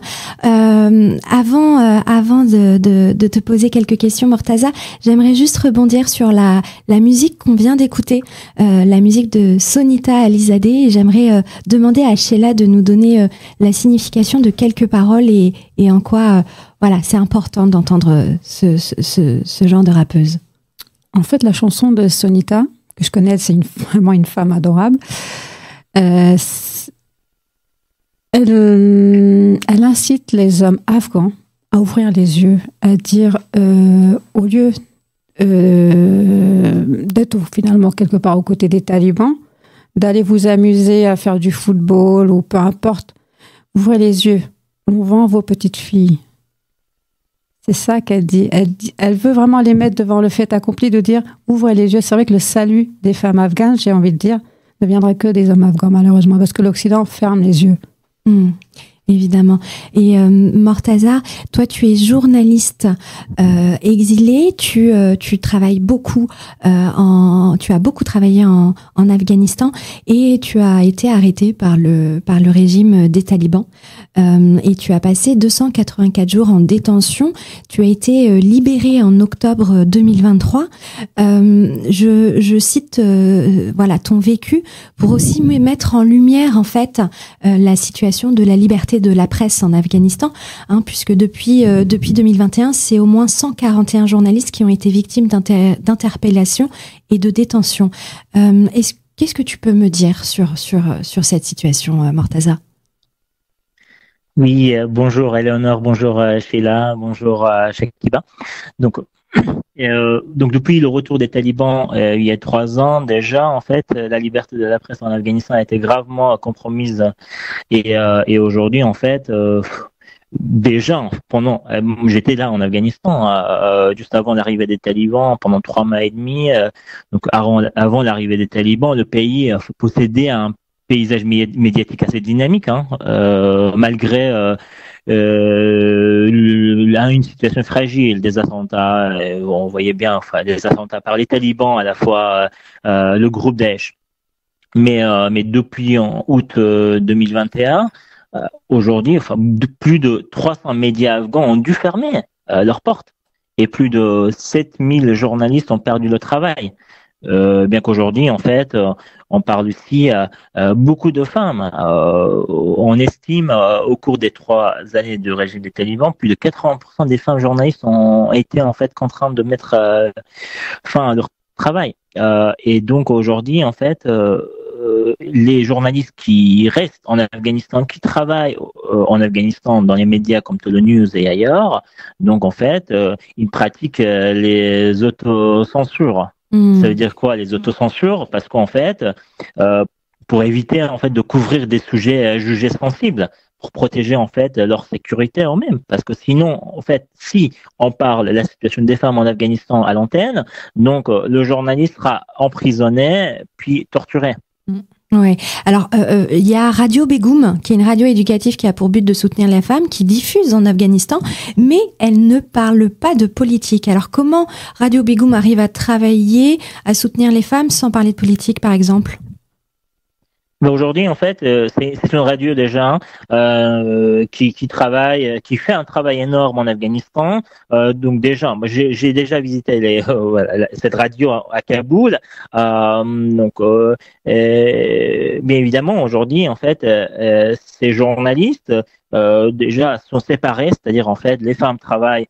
Avant de te poser quelques questions, Mortaza, j'aimerais juste rebondir sur la musique qu'on vient d'écouter, la musique de Sonita Alizadeh. Et j'aimerais demander à Sheila de nous donner la signification de quelques paroles et en quoi voilà, c'est important d'entendre ce genre de rappeuse. En fait, la chanson de Sonita, que je connais, c'est vraiment une femme adorable. Elle incite les hommes afghans à ouvrir les yeux, à dire, au lieu d'être finalement quelque part aux côtés des talibans, d'aller vous amuser à faire du football ou peu importe, ouvrez les yeux. On vend vos petites filles. C'est ça qu'elle dit. Elle veut vraiment les mettre devant le fait accompli de dire ouvrez les yeux. C'est vrai que le salut des femmes afghanes, j'ai envie de dire, ne viendra que des hommes afghans, malheureusement, parce que l'Occident ferme les yeux. Évidemment. Et Mortaza, toi, tu es journaliste exilé. Tu travailles beaucoup tu as beaucoup travaillé en Afghanistan et tu as été arrêté par le régime des talibans. Et tu as passé 284 jours en détention. Tu as été libéré en octobre 2023. Je cite voilà ton vécu pour aussi mettre en lumière en fait la situation de la liberté de la presse en Afghanistan, puisque depuis 2021, c'est au moins 141 journalistes qui ont été victimes d'interpellations et de détention. Qu'est-ce que tu peux me dire sur cette situation, Mortaza? Oui, bonjour Eleonore, bonjour Sheila, bonjour Shakiba. Donc depuis le retour des talibans il y a 3 ans déjà, en fait, la liberté de la presse en Afghanistan a été gravement compromise et aujourd'hui, en fait, déjà pendant, j'étais là en Afghanistan juste avant l'arrivée des talibans pendant 3 mois et demi. Donc avant l'arrivée des talibans, le pays possédait un paysage médiatique assez dynamique, malgré une situation fragile, des attentats, on voyait bien, des attentats par les talibans, à la fois le groupe Daesh. Mais depuis en août 2021, aujourd'hui, plus de 300 médias afghans ont dû fermer leurs portes et plus de 7000 journalistes ont perdu le travail. Bien qu'aujourd'hui, en fait, on parle aussi beaucoup de femmes. On estime au cours des 3 années de régime des talibans, plus de 80% des femmes journalistes ont été en fait contraintes de mettre fin à leur travail. Et donc aujourd'hui, en fait, les journalistes qui restent en Afghanistan, qui travaillent en Afghanistan dans les médias comme News et ailleurs, donc en fait, ils pratiquent les autocensures. Ça veut dire quoi, les autocensures? Parce qu'en fait, pour éviter en fait de couvrir des sujets jugés sensibles, pour protéger en fait leur sécurité eux-mêmes. Parce que sinon, en fait, si on parle de la situation des femmes en Afghanistan à l'antenne, donc le journaliste sera emprisonné puis torturé. Ouais. Alors, il y a Radio Begum, qui est une radio éducative qui a pour but de soutenir les femmes, qui diffuse en Afghanistan, mais elle ne parle pas de politique. Alors, comment Radio Begum arrive à travailler, à soutenir les femmes sans parler de politique, par exemple? Aujourd'hui, en fait, c'est une radio déjà qui travaille, qui fait un travail énorme en Afghanistan. Donc déjà, moi, j'ai déjà visité cette radio à Kaboul. Mais évidemment, aujourd'hui, en fait, ces journalistes déjà sont séparés, c'est-à-dire en fait, les femmes travaillent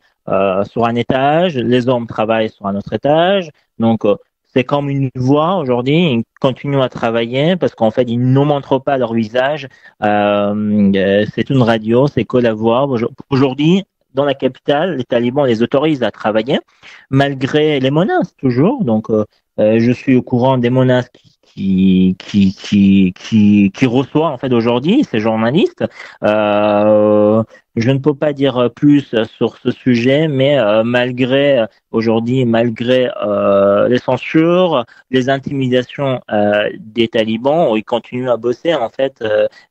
sur un étage, les hommes travaillent sur un autre étage. Donc c'est comme une voix aujourd'hui, ils continuent à travailler parce qu'en fait, ils ne montrent pas leur visage. C'est une radio, c'est que la voix. Aujourd'hui, dans la capitale, les talibans les autorisent à travailler, malgré les menaces toujours. Donc, je suis au courant des menaces qui reçoit en fait aujourd'hui ces journalistes. Je ne peux pas dire plus sur ce sujet, mais malgré les censures, les intimidations des talibans, ils continuent à bosser en fait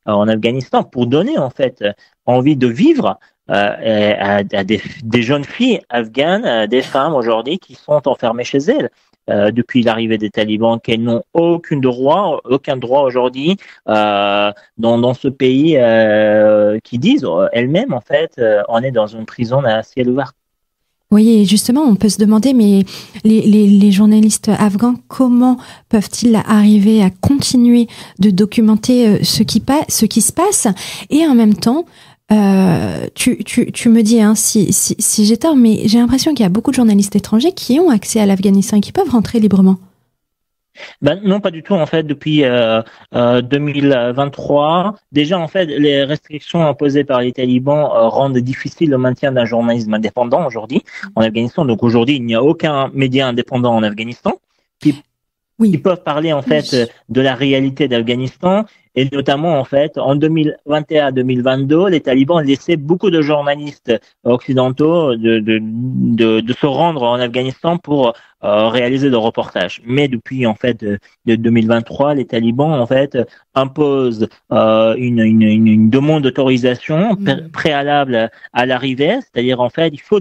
en Afghanistan pour donner en fait envie de vivre à des jeunes filles afghanes, des femmes aujourd'hui qui sont enfermées chez elles. depuis l'arrivée des talibans qu'elles n'ont aucun droit aujourd'hui dans ce pays, qui disent elles-mêmes en fait on est dans une prison à ciel ouvert. Oui, et justement, on peut se demander, mais les journalistes afghans, comment peuvent-ils arriver à continuer de documenter ce qui se passe, et en même temps, tu me dis si j'ai tort, mais j'ai l'impression qu'il y a beaucoup de journalistes étrangers qui ont accès à l'Afghanistan et qui peuvent rentrer librement. Non, pas du tout. En fait, depuis 2023, déjà en fait, les restrictions imposées par les talibans rendent difficile le maintien d'un journalisme indépendant aujourd'hui en Afghanistan. Donc aujourd'hui, il n'y a aucun média indépendant en Afghanistan qui peuvent parler en fait de la réalité d'Afghanistan. Et notamment, en fait, en 2021-2022, les talibans laissaient beaucoup de journalistes occidentaux de se rendre en Afghanistan pour réaliser des reportages. Mais depuis, en fait, de 2023, les talibans, en fait, imposent une demande d'autorisation préalable à l'arrivée. C'est-à-dire, en fait, il faut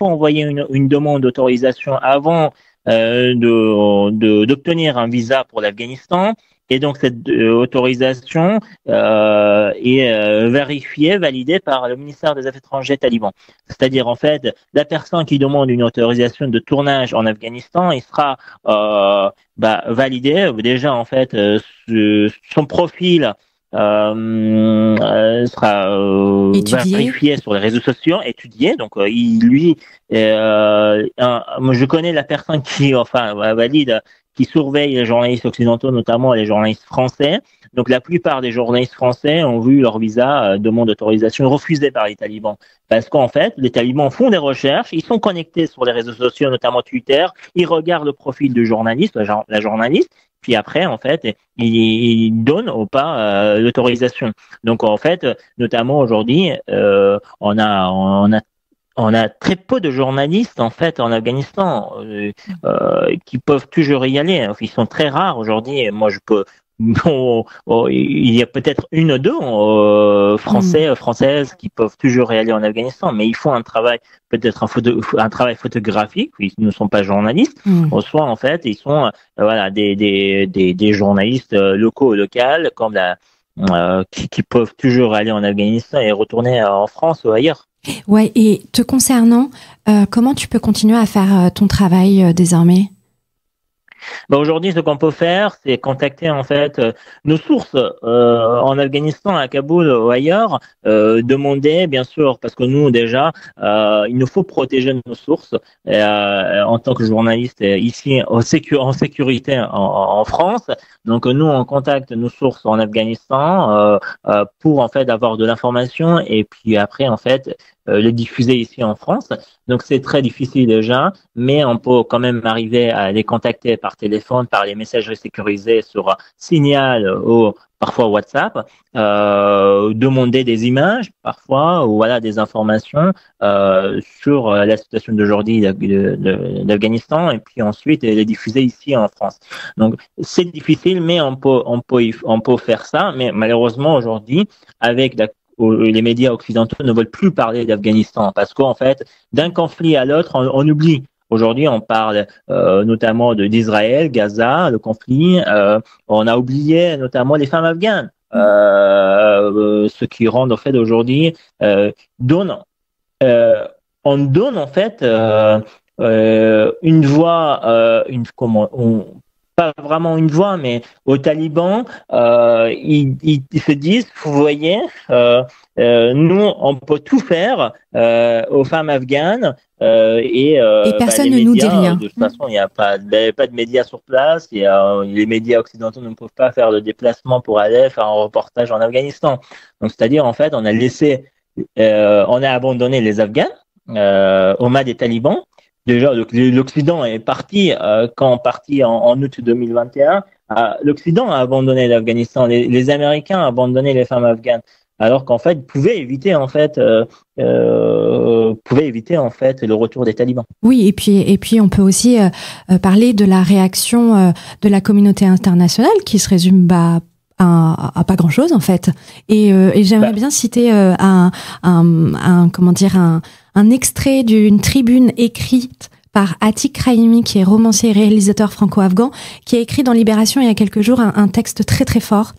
envoyer une demande d'autorisation avant d'obtenir un visa pour l'Afghanistan. Et donc cette autorisation est vérifiée, validée par le ministère des Affaires étrangères taliban. C'est-à-dire en fait, la personne qui demande une autorisation de tournage en Afghanistan, il sera validé. Déjà en fait, son profil sera vérifié sur les réseaux sociaux, étudié. Donc je connais la personne qui valide, qui surveille les journalistes occidentaux, notamment les journalistes français. Donc, la plupart des journalistes français ont vu leur visa, demande d'autorisation refusée par les talibans. Parce qu'en fait, les talibans font des recherches, ils sont connectés sur les réseaux sociaux, notamment Twitter, ils regardent le profil du journaliste, la journaliste, puis après, en fait, ils donnent ou pas l'autorisation. Donc, en fait, notamment aujourd'hui, on a très peu de journalistes en fait en Afghanistan qui peuvent toujours y aller. Ils sont très rares aujourd'hui. Moi, il y a peut-être une ou deux françaises qui peuvent toujours y aller en Afghanistan, mais ils font un travail, peut-être un travail photographique. Ils ne sont pas journalistes. Soit en fait, ils sont des journalistes locales comme qui peuvent toujours aller en Afghanistan et retourner en France ou ailleurs. Ouais, et te concernant, comment tu peux continuer à faire ton travail désormais ? Aujourd'hui, ce qu'on peut faire, c'est contacter en fait nos sources en Afghanistan, à Kaboul ou ailleurs, demander bien sûr, parce que nous déjà, il nous faut protéger nos sources en tant que journaliste ici en sécurité en France. Donc nous, on contacte nos sources en Afghanistan pour en fait avoir de l'information et puis après en fait le diffuser ici en France. Donc c'est très difficile déjà, mais on peut quand même arriver à les contacter par téléphone, par les messageries sécurisées sur Signal ou parfois WhatsApp, demander des images parfois ou des informations sur la situation d'aujourd'hui d'Afghanistan et puis ensuite les diffuser ici en France. Donc c'est difficile, mais on peut faire ça. Mais malheureusement aujourd'hui, avec les médias occidentaux ne veulent plus parler d'Afghanistan parce qu'en fait, d'un conflit à l'autre, on oublie. Aujourd'hui, on parle notamment d'Israël, Gaza, le conflit. On a oublié notamment les femmes afghanes, ce qui rend en fait aujourd'hui on donne en fait une voix, pas vraiment une voix, mais aux talibans, ils se disent, vous voyez, nous, on peut tout faire aux femmes afghanes et personne ne nous dit rien. De toute façon, il n'y a pas de médias sur place. Les médias occidentaux ne peuvent pas faire le déplacement pour aller faire un reportage en Afghanistan. Donc, c'est-à-dire, en fait, on a abandonné les Afghans aux mains des talibans. Déjà, l'Occident est parti, en août 2021, l'Occident a abandonné l'Afghanistan, les Américains ont abandonné les femmes afghanes, alors qu'en fait, pouvaient éviter en fait le retour des talibans. Oui, et puis on peut aussi parler de la réaction de la communauté internationale qui se résume à pas grand-chose en fait. Et j'aimerais bien citer un extrait d'une tribune écrite par Atik Raimi, qui est romancier et réalisateur franco-afghan, qui a écrit dans Libération il y a quelques jours un texte très très fort.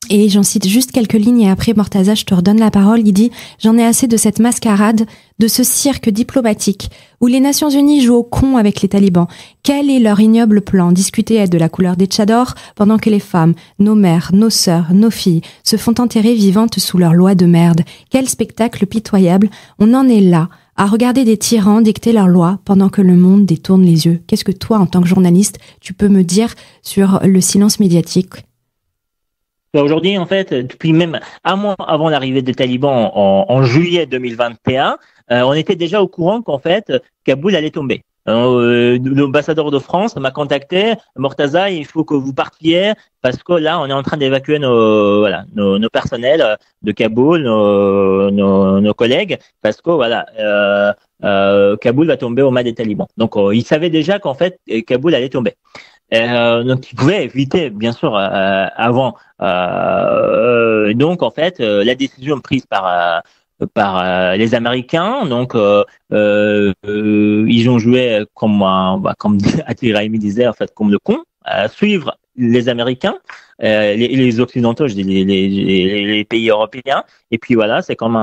Et j'en cite juste quelques lignes et après, Mortaza, je te redonne la parole. Il dit « J'en ai assez de cette mascarade, de ce cirque diplomatique où les Nations Unies jouent au con avec les talibans. Quel est leur ignoble plan? Discuter de la couleur des tchadors pendant que les femmes, nos mères, nos sœurs, nos filles se font enterrer vivantes sous leurs lois de merde. Quel spectacle pitoyable. On en est là, à regarder des tyrans dicter leurs lois pendant que le monde détourne les yeux. » Qu'est-ce que toi, en tant que journaliste, tu peux me dire sur le silence médiatique? Aujourd'hui, en fait, depuis même un mois avant l'arrivée des talibans en juillet 2021, on était déjà au courant qu'en fait, Kaboul allait tomber. L'ambassadeur de France m'a contacté, Mortaza, il faut que vous partiez parce que là, on est en train d'évacuer nos personnels de Kaboul, nos collègues, parce que Kaboul va tomber aux mains des talibans. Donc, il savait déjà qu'en fait, Kaboul allait tomber. Donc, il pouvait éviter, bien sûr, avant. Donc, en fait, la décision prise par les Américains, donc ils ont joué comme Atik Raimi disait, en fait, comme le con, à suivre les Américains, les Occidentaux, je dis les pays européens, et puis voilà, c'est comme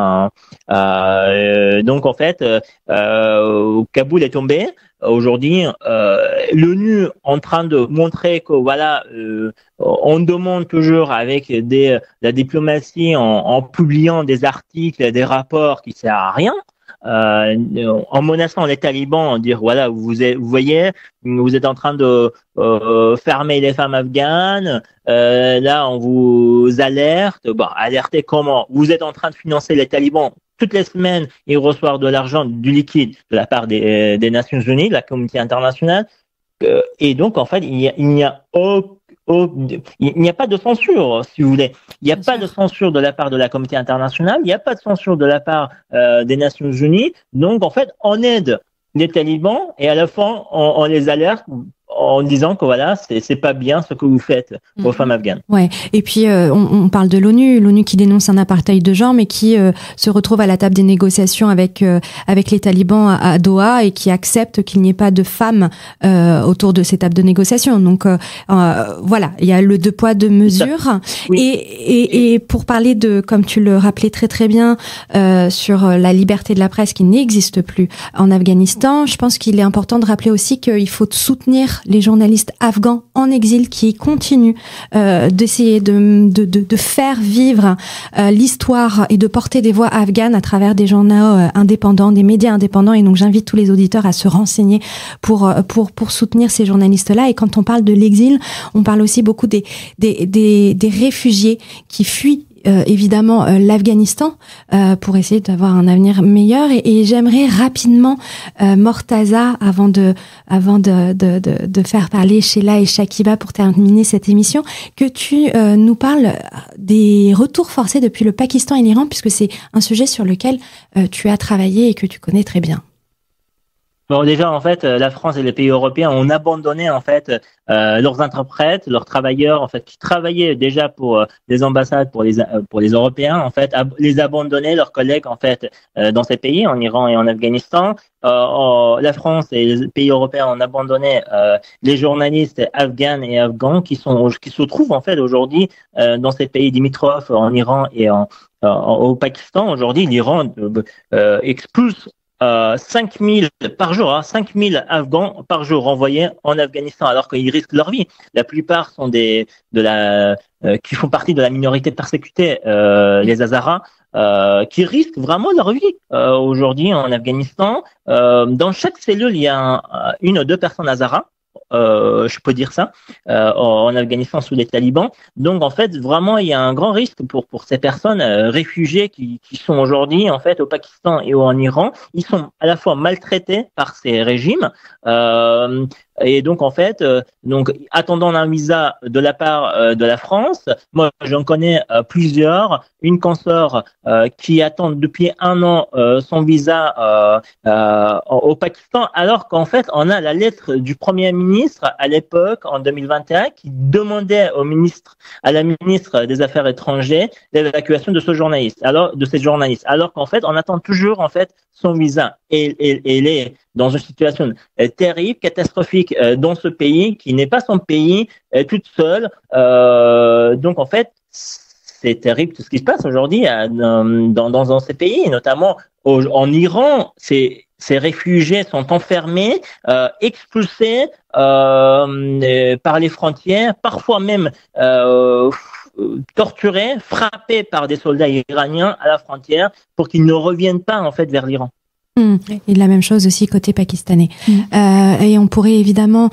donc en fait, Kaboul est tombé. Aujourd'hui, l'ONU en train de montrer que on demande toujours avec la diplomatie en publiant des articles, des rapports qui servent à rien. En menaçant les talibans, en dire vous voyez, vous êtes en train de fermer les femmes afghanes, là on vous alerte. Alerter comment? Vous êtes en train de financer les talibans. Toutes les semaines, ils reçoivent de l'argent, du liquide de la part des Nations Unies, de la communauté internationale. Et donc, en fait, il n'y a pas de censure, si vous voulez. Il n'y a pas de censure de la part de la communauté internationale. Il n'y a pas de censure de la part des Nations Unies. Donc, en fait, on aide les talibans et à la fin, on les alerte en disant que c'est pas bien ce que vous faites aux femmes afghanes. Ouais. Et puis on parle de l'ONU qui dénonce un apartheid de genre, mais qui se retrouve à la table des négociations avec les talibans à Doha et qui accepte qu'il n'y ait pas de femmes autour de ces tables de négociation. Donc il y a le deux poids deux mesures. Oui. Et pour parler de, comme tu le rappelais très très bien, sur la liberté de la presse qui n'existe plus en Afghanistan, je pense qu'il est important de rappeler aussi qu'il faut soutenir les journalistes afghans en exil qui continuent d'essayer de faire vivre l'histoire et de porter des voix afghanes à travers des journaux indépendants, des médias indépendants. Et donc j'invite tous les auditeurs à se renseigner pour soutenir ces journalistes-là. Et quand on parle de l'exil, on parle aussi beaucoup des réfugiés qui fuient évidemment l'Afghanistan pour essayer d'avoir un avenir meilleur et j'aimerais rapidement Mortaza avant de faire parler Sheila et Shakiba pour terminer cette émission que tu nous parles des retours forcés depuis le Pakistan et l'Iran puisque c'est un sujet sur lequel tu as travaillé et que tu connais très bien. Bon, déjà, en fait, la France et les pays européens ont abandonné, en fait, leurs interprètes, leurs travailleurs, en fait, qui travaillaient déjà pour les ambassades, pour les Européens, en fait, les abandonner, leurs collègues, en fait, dans ces pays, en Iran et en Afghanistan. La France et les pays européens ont abandonné les journalistes afghanes et afghans qui se trouvent, en fait, aujourd'hui, dans ces pays limitrophes, en Iran et au Pakistan. Aujourd'hui, l'Iran expulse 5000 par jour, 5000 Afghans par jour renvoyés en Afghanistan alors qu'ils risquent leur vie. La plupart sont qui font partie de la minorité persécutée, les Hazaras, qui risquent vraiment leur vie aujourd'hui en Afghanistan. Dans chaque cellule, il y a une ou deux personnes Hazaras. Je peux dire ça, en Afghanistan sous les talibans. Donc, en fait, vraiment, il y a un grand risque pour ces personnes réfugiées qui sont aujourd'hui, en fait, au Pakistan et en Iran. Ils sont à la fois maltraités par ces régimes, Et donc en fait, attendant un visa de la part de la France, moi j'en connais plusieurs. Une consort qui attend depuis 1 an son visa au Pakistan, alors qu'en fait on a la lettre du Premier ministre à l'époque en 2021 qui demandait à la ministre des Affaires étrangères l'évacuation de ces journalistes, alors qu'en fait on attend toujours en fait son visa. Et elle est dans une situation terrible, catastrophique dans ce pays qui n'est pas son pays, toute seule. Donc en fait, c'est terrible tout ce qui se passe aujourd'hui dans ces pays, notamment en Iran. Ces réfugiés sont enfermés, expulsés par les frontières, parfois même torturés, frappés par des soldats iraniens à la frontière pour qu'ils ne reviennent pas en fait vers l'Iran. Et la même chose aussi côté pakistanais. Et on pourrait évidemment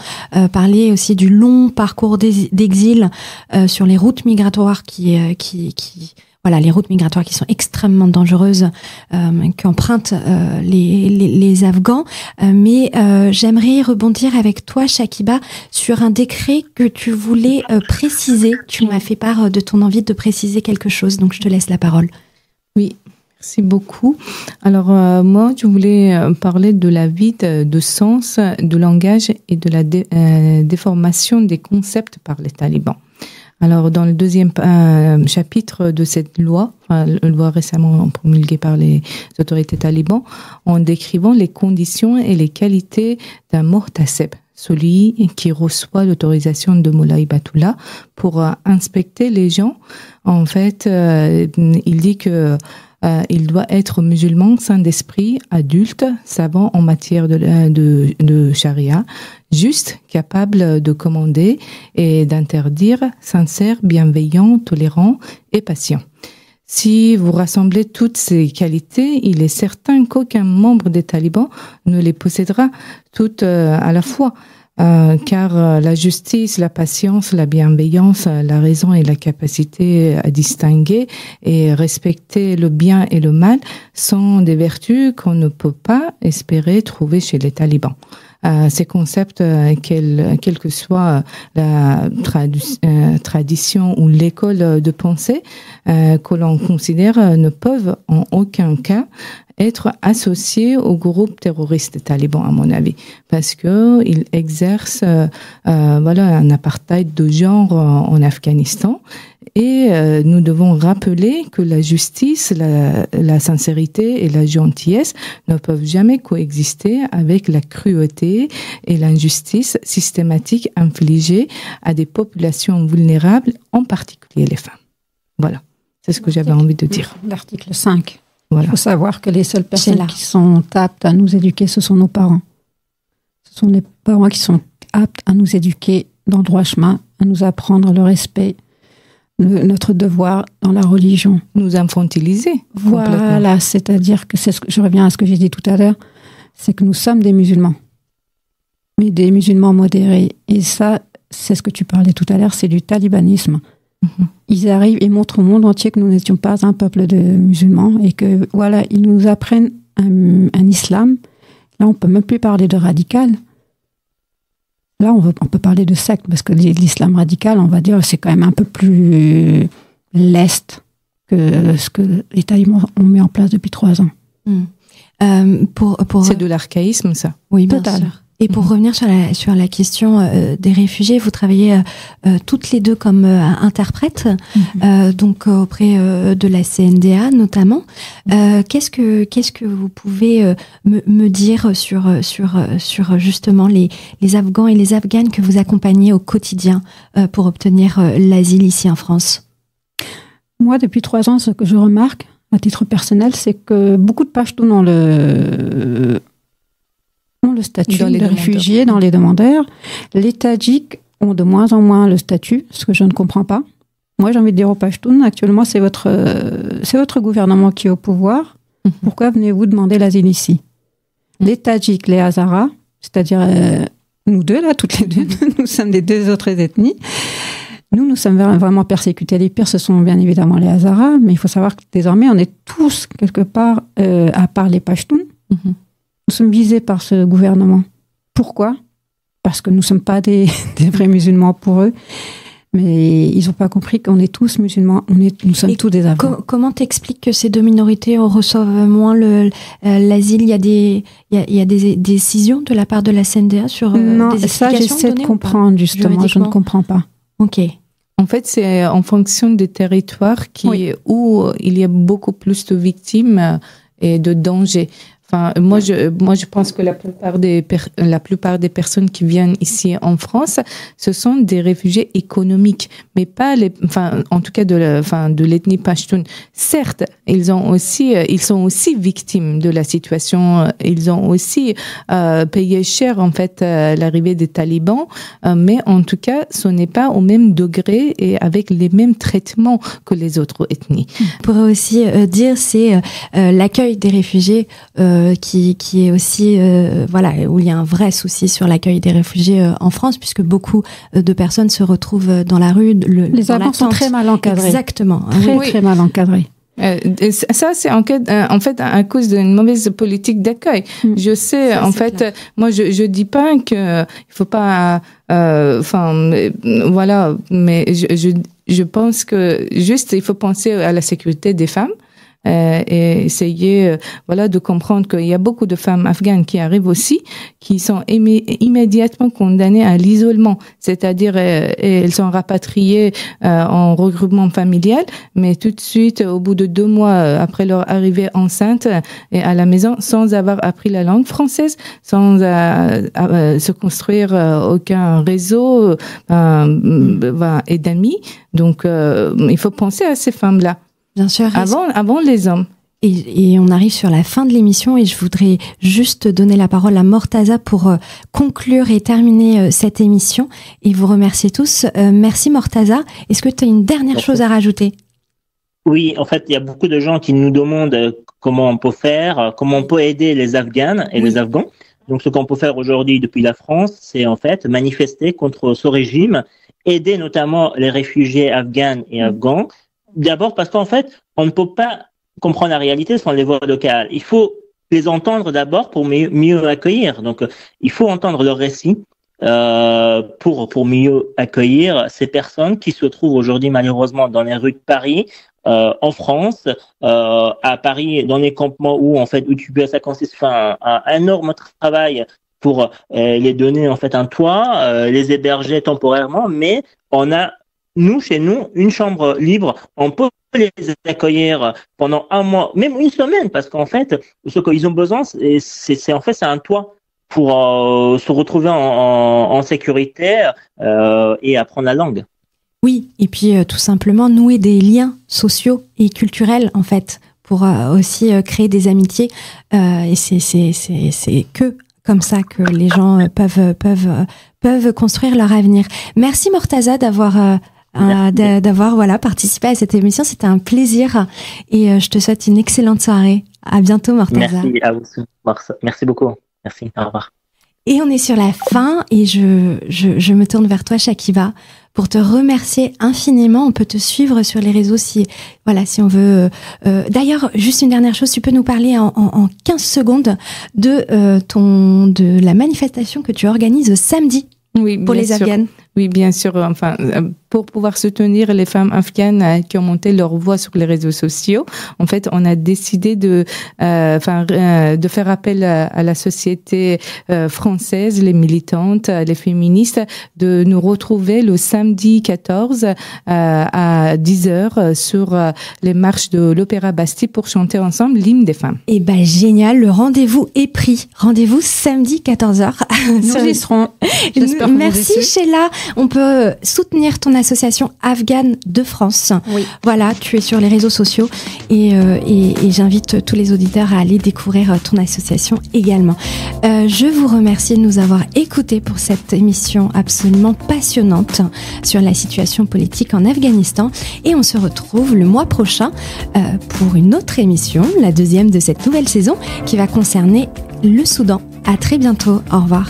parler aussi du long parcours d'exil sur les routes migratoires les routes migratoires qui sont extrêmement dangereuses, qu'empruntent les Afghans. Mais j'aimerais rebondir avec toi, Shakiba, sur un décret que tu voulais préciser. Tu m'as fait part de ton envie de préciser quelque chose, donc je te laisse la parole. Oui. Merci beaucoup. Alors, moi, je voulais parler de la vide de sens, de langage et de la déformation des concepts par les talibans. Alors, dans le deuxième chapitre de cette loi récemment promulguée par les autorités talibans, en décrivant les conditions et les qualités d'un muhtaseb, celui qui reçoit l'autorisation de Moulay Batoula pour inspecter les gens. En fait, il dit que il doit être musulman, saint d'esprit, adulte, savant en matière de charia, juste, capable de commander et d'interdire, sincère, bienveillant, tolérant et patient. Si vous rassemblez toutes ces qualités, il est certain qu'aucun membre des talibans ne les possédera toutes à la fois. Car la justice, la patience, la bienveillance, la raison et la capacité à distinguer et respecter le bien et le mal sont des vertus qu'on ne peut pas espérer trouver chez les talibans. Ces concepts, quelle que soit la tradition ou l'école de pensée que l'on considère, ne peuvent en aucun cas être associés au groupe terroriste taliban, à mon avis, parce que ils exercent un apartheid de genre en Afghanistan. Et nous devons rappeler que la justice, la sincérité et la gentillesse ne peuvent jamais coexister avec la cruauté et l'injustice systématique infligée à des populations vulnérables, en particulier les femmes. Voilà, c'est ce que j'avais envie de dire. L'article 5. Voilà. Il faut savoir que les seules personnes qui sont aptes à nous éduquer, ce sont nos parents. Ce sont les parents qui sont aptes à nous éduquer dans le droit chemin, à nous apprendre le respect, notre devoir dans la religion. Nous infantiliser. Voilà, c'est-à-dire que je reviens à ce que j'ai dit tout à l'heure, c'est que nous sommes des musulmans, mais des musulmans modérés. Et ça, c'est ce que tu parlais tout à l'heure, c'est du talibanisme. Ils arrivent et montrent au monde entier que nous n'étions pas un peuple de musulmans et que, voilà, ils nous apprennent un islam. Là, on peut même plus parler de radical. Là, on peut parler de secte, parce que l'islam radical, on va dire, c'est quand même un peu plus leste que ce que les talibans ont mis en place depuis 3 ans. C'est de l'archaïsme, ça. Oui, bien sûr. Et pour revenir sur la question des réfugiés, vous travaillez toutes les deux comme interprètes, donc auprès de la CNDA notamment. Qu'est-ce que vous pouvez me dire sur justement les Afghans et les Afghanes que vous accompagnez au quotidien pour obtenir l'asile ici en France? Moi, depuis 3 ans, ce que je remarque à titre personnel, c'est que beaucoup de Pashtuns ont le statut de réfugié dans les demandeurs. Les Tadjiks ont de moins en moins le statut, ce que je ne comprends pas. Moi, j'ai envie de dire aux Pashtuns, actuellement, c'est votre gouvernement qui est au pouvoir. Pourquoi venez-vous demander l'asile ici? Les Tadjiks, les Hazaras, c'est-à-dire nous deux, là, toutes les deux, nous sommes des 2 autres ethnies. Nous sommes vraiment persécutés. Les pires, ce sont bien évidemment les Hazaras, mais il faut savoir que désormais, on est tous, quelque part, à part les Pashtuns, nous sommes visés par ce gouvernement. Pourquoi? parce que nous ne sommes pas des vrais musulmans pour eux. Mais ils n'ont pas compris qu'on est tous musulmans, nous sommes tous des Afghans. Comment t'expliques que ces deux minorités reçoivent moins l'asile? Il y a des décisions de la part de la CNDA sur non, des explications? Ça, j'essaie de comprendre, justement, je ne comprends pas. Ok. En fait, c'est en fonction des territoires où il y a beaucoup plus de victimes et de dangers. Enfin, moi, je pense que la plupart des personnes qui viennent ici en France, ce sont des réfugiés économiques, mais pas en tout cas de l'ethnie Pashtun. Certes, ils sont aussi victimes de la situation. Ils ont aussi payé cher en fait l'arrivée des talibans, mais en tout cas, ce n'est pas au même degré et avec les mêmes traitements que les autres ethnies. On pourrait aussi dire c'est l'accueil des réfugiés. Qui est aussi où il y a un vrai souci sur l'accueil des réfugiés en France, puisque beaucoup de personnes se retrouvent dans la rue. Les Afghans sont très mal encadrés. Exactement. Très mal encadrés. Ça, c'est en fait à cause d'une mauvaise politique d'accueil. Je sais, ça, en fait, clair. Moi, je dis pas que il faut pas, voilà, mais je pense que juste il faut penser à la sécurité des femmes. Et essayer de comprendre qu'il y a beaucoup de femmes afghanes qui arrivent aussi, qui sont immédiatement condamnées à l'isolement, c'est-à-dire elles sont rapatriées en regroupement familial, mais tout de suite au bout de 2 mois après leur arrivée enceinte et à la maison, sans avoir appris la langue française, sans se construire aucun réseau et d'amis. Donc il faut penser à ces femmes-là. Bien sûr. Avant les hommes. Et on arrive sur la fin de l'émission et je voudrais juste donner la parole à Mortaza pour conclure et terminer cette émission et vous remercier tous. Merci Mortaza. Est-ce que tu as une dernière chose à rajouter? Oui, en fait, il y a beaucoup de gens qui nous demandent comment on peut faire, comment on peut aider les Afghanes et les Afghans. Donc, ce qu'on peut faire aujourd'hui depuis la France, c'est en fait manifester contre ce régime, aider notamment les réfugiés afghanes et afghans. D'abord parce qu'en fait, on ne peut pas comprendre la réalité sans les voix locales. Il faut les entendre d'abord pour mieux accueillir. Donc, il faut entendre leur récit pour mieux accueillir ces personnes qui se trouvent aujourd'hui malheureusement dans les rues de Paris, en France, à Paris, dans les campements où ça consiste un énorme travail pour les donner en fait un toit, les héberger temporairement, mais on a chez nous, une chambre libre, on peut les accueillir pendant 1 mois, même 1 semaine, parce qu'en fait, ce qu'ils ont besoin, c'est un toit pour se retrouver en sécurité et apprendre la langue. Oui, et puis tout simplement nouer des liens sociaux et culturels, en fait, pour aussi créer des amitiés. Et c'est que comme ça que les gens peuvent construire leur avenir. Merci Mortaza d'avoir participé à cette émission. C'était un plaisir et je te souhaite une excellente soirée. À bientôt, Mortaza. Merci à vous. Merci beaucoup. Merci. Au revoir. Et on est sur la fin et je me tourne vers toi, Shakiba, pour te remercier infiniment. On peut te suivre sur les réseaux si on veut. D'ailleurs, juste une dernière chose, tu peux nous parler en 15 secondes de la manifestation que tu organises samedi pour les Afghanes. Oui, bien sûr. Enfin, pour pouvoir soutenir les femmes afghanes qui ont monté leur voix sur les réseaux sociaux, en fait, on a décidé de faire appel à la société française, les militantes, les féministes, de nous retrouver le samedi 14 à 10h sur les marches de l'Opéra Bastille pour chanter ensemble l'hymne des femmes. Eh ben génial, le rendez-vous est pris. Rendez-vous samedi 14h. Nous y serons. Merci Sheila. On peut soutenir ton association afghane de France. Oui. Voilà, tu es sur les réseaux sociaux et j'invite tous les auditeurs à aller découvrir ton association également. Je vous remercie de nous avoir écoutés pour cette émission absolument passionnante sur la situation politique en Afghanistan et on se retrouve le mois prochain pour une autre émission, la 2e de cette nouvelle saison qui va concerner le Soudan. À très bientôt. Au revoir.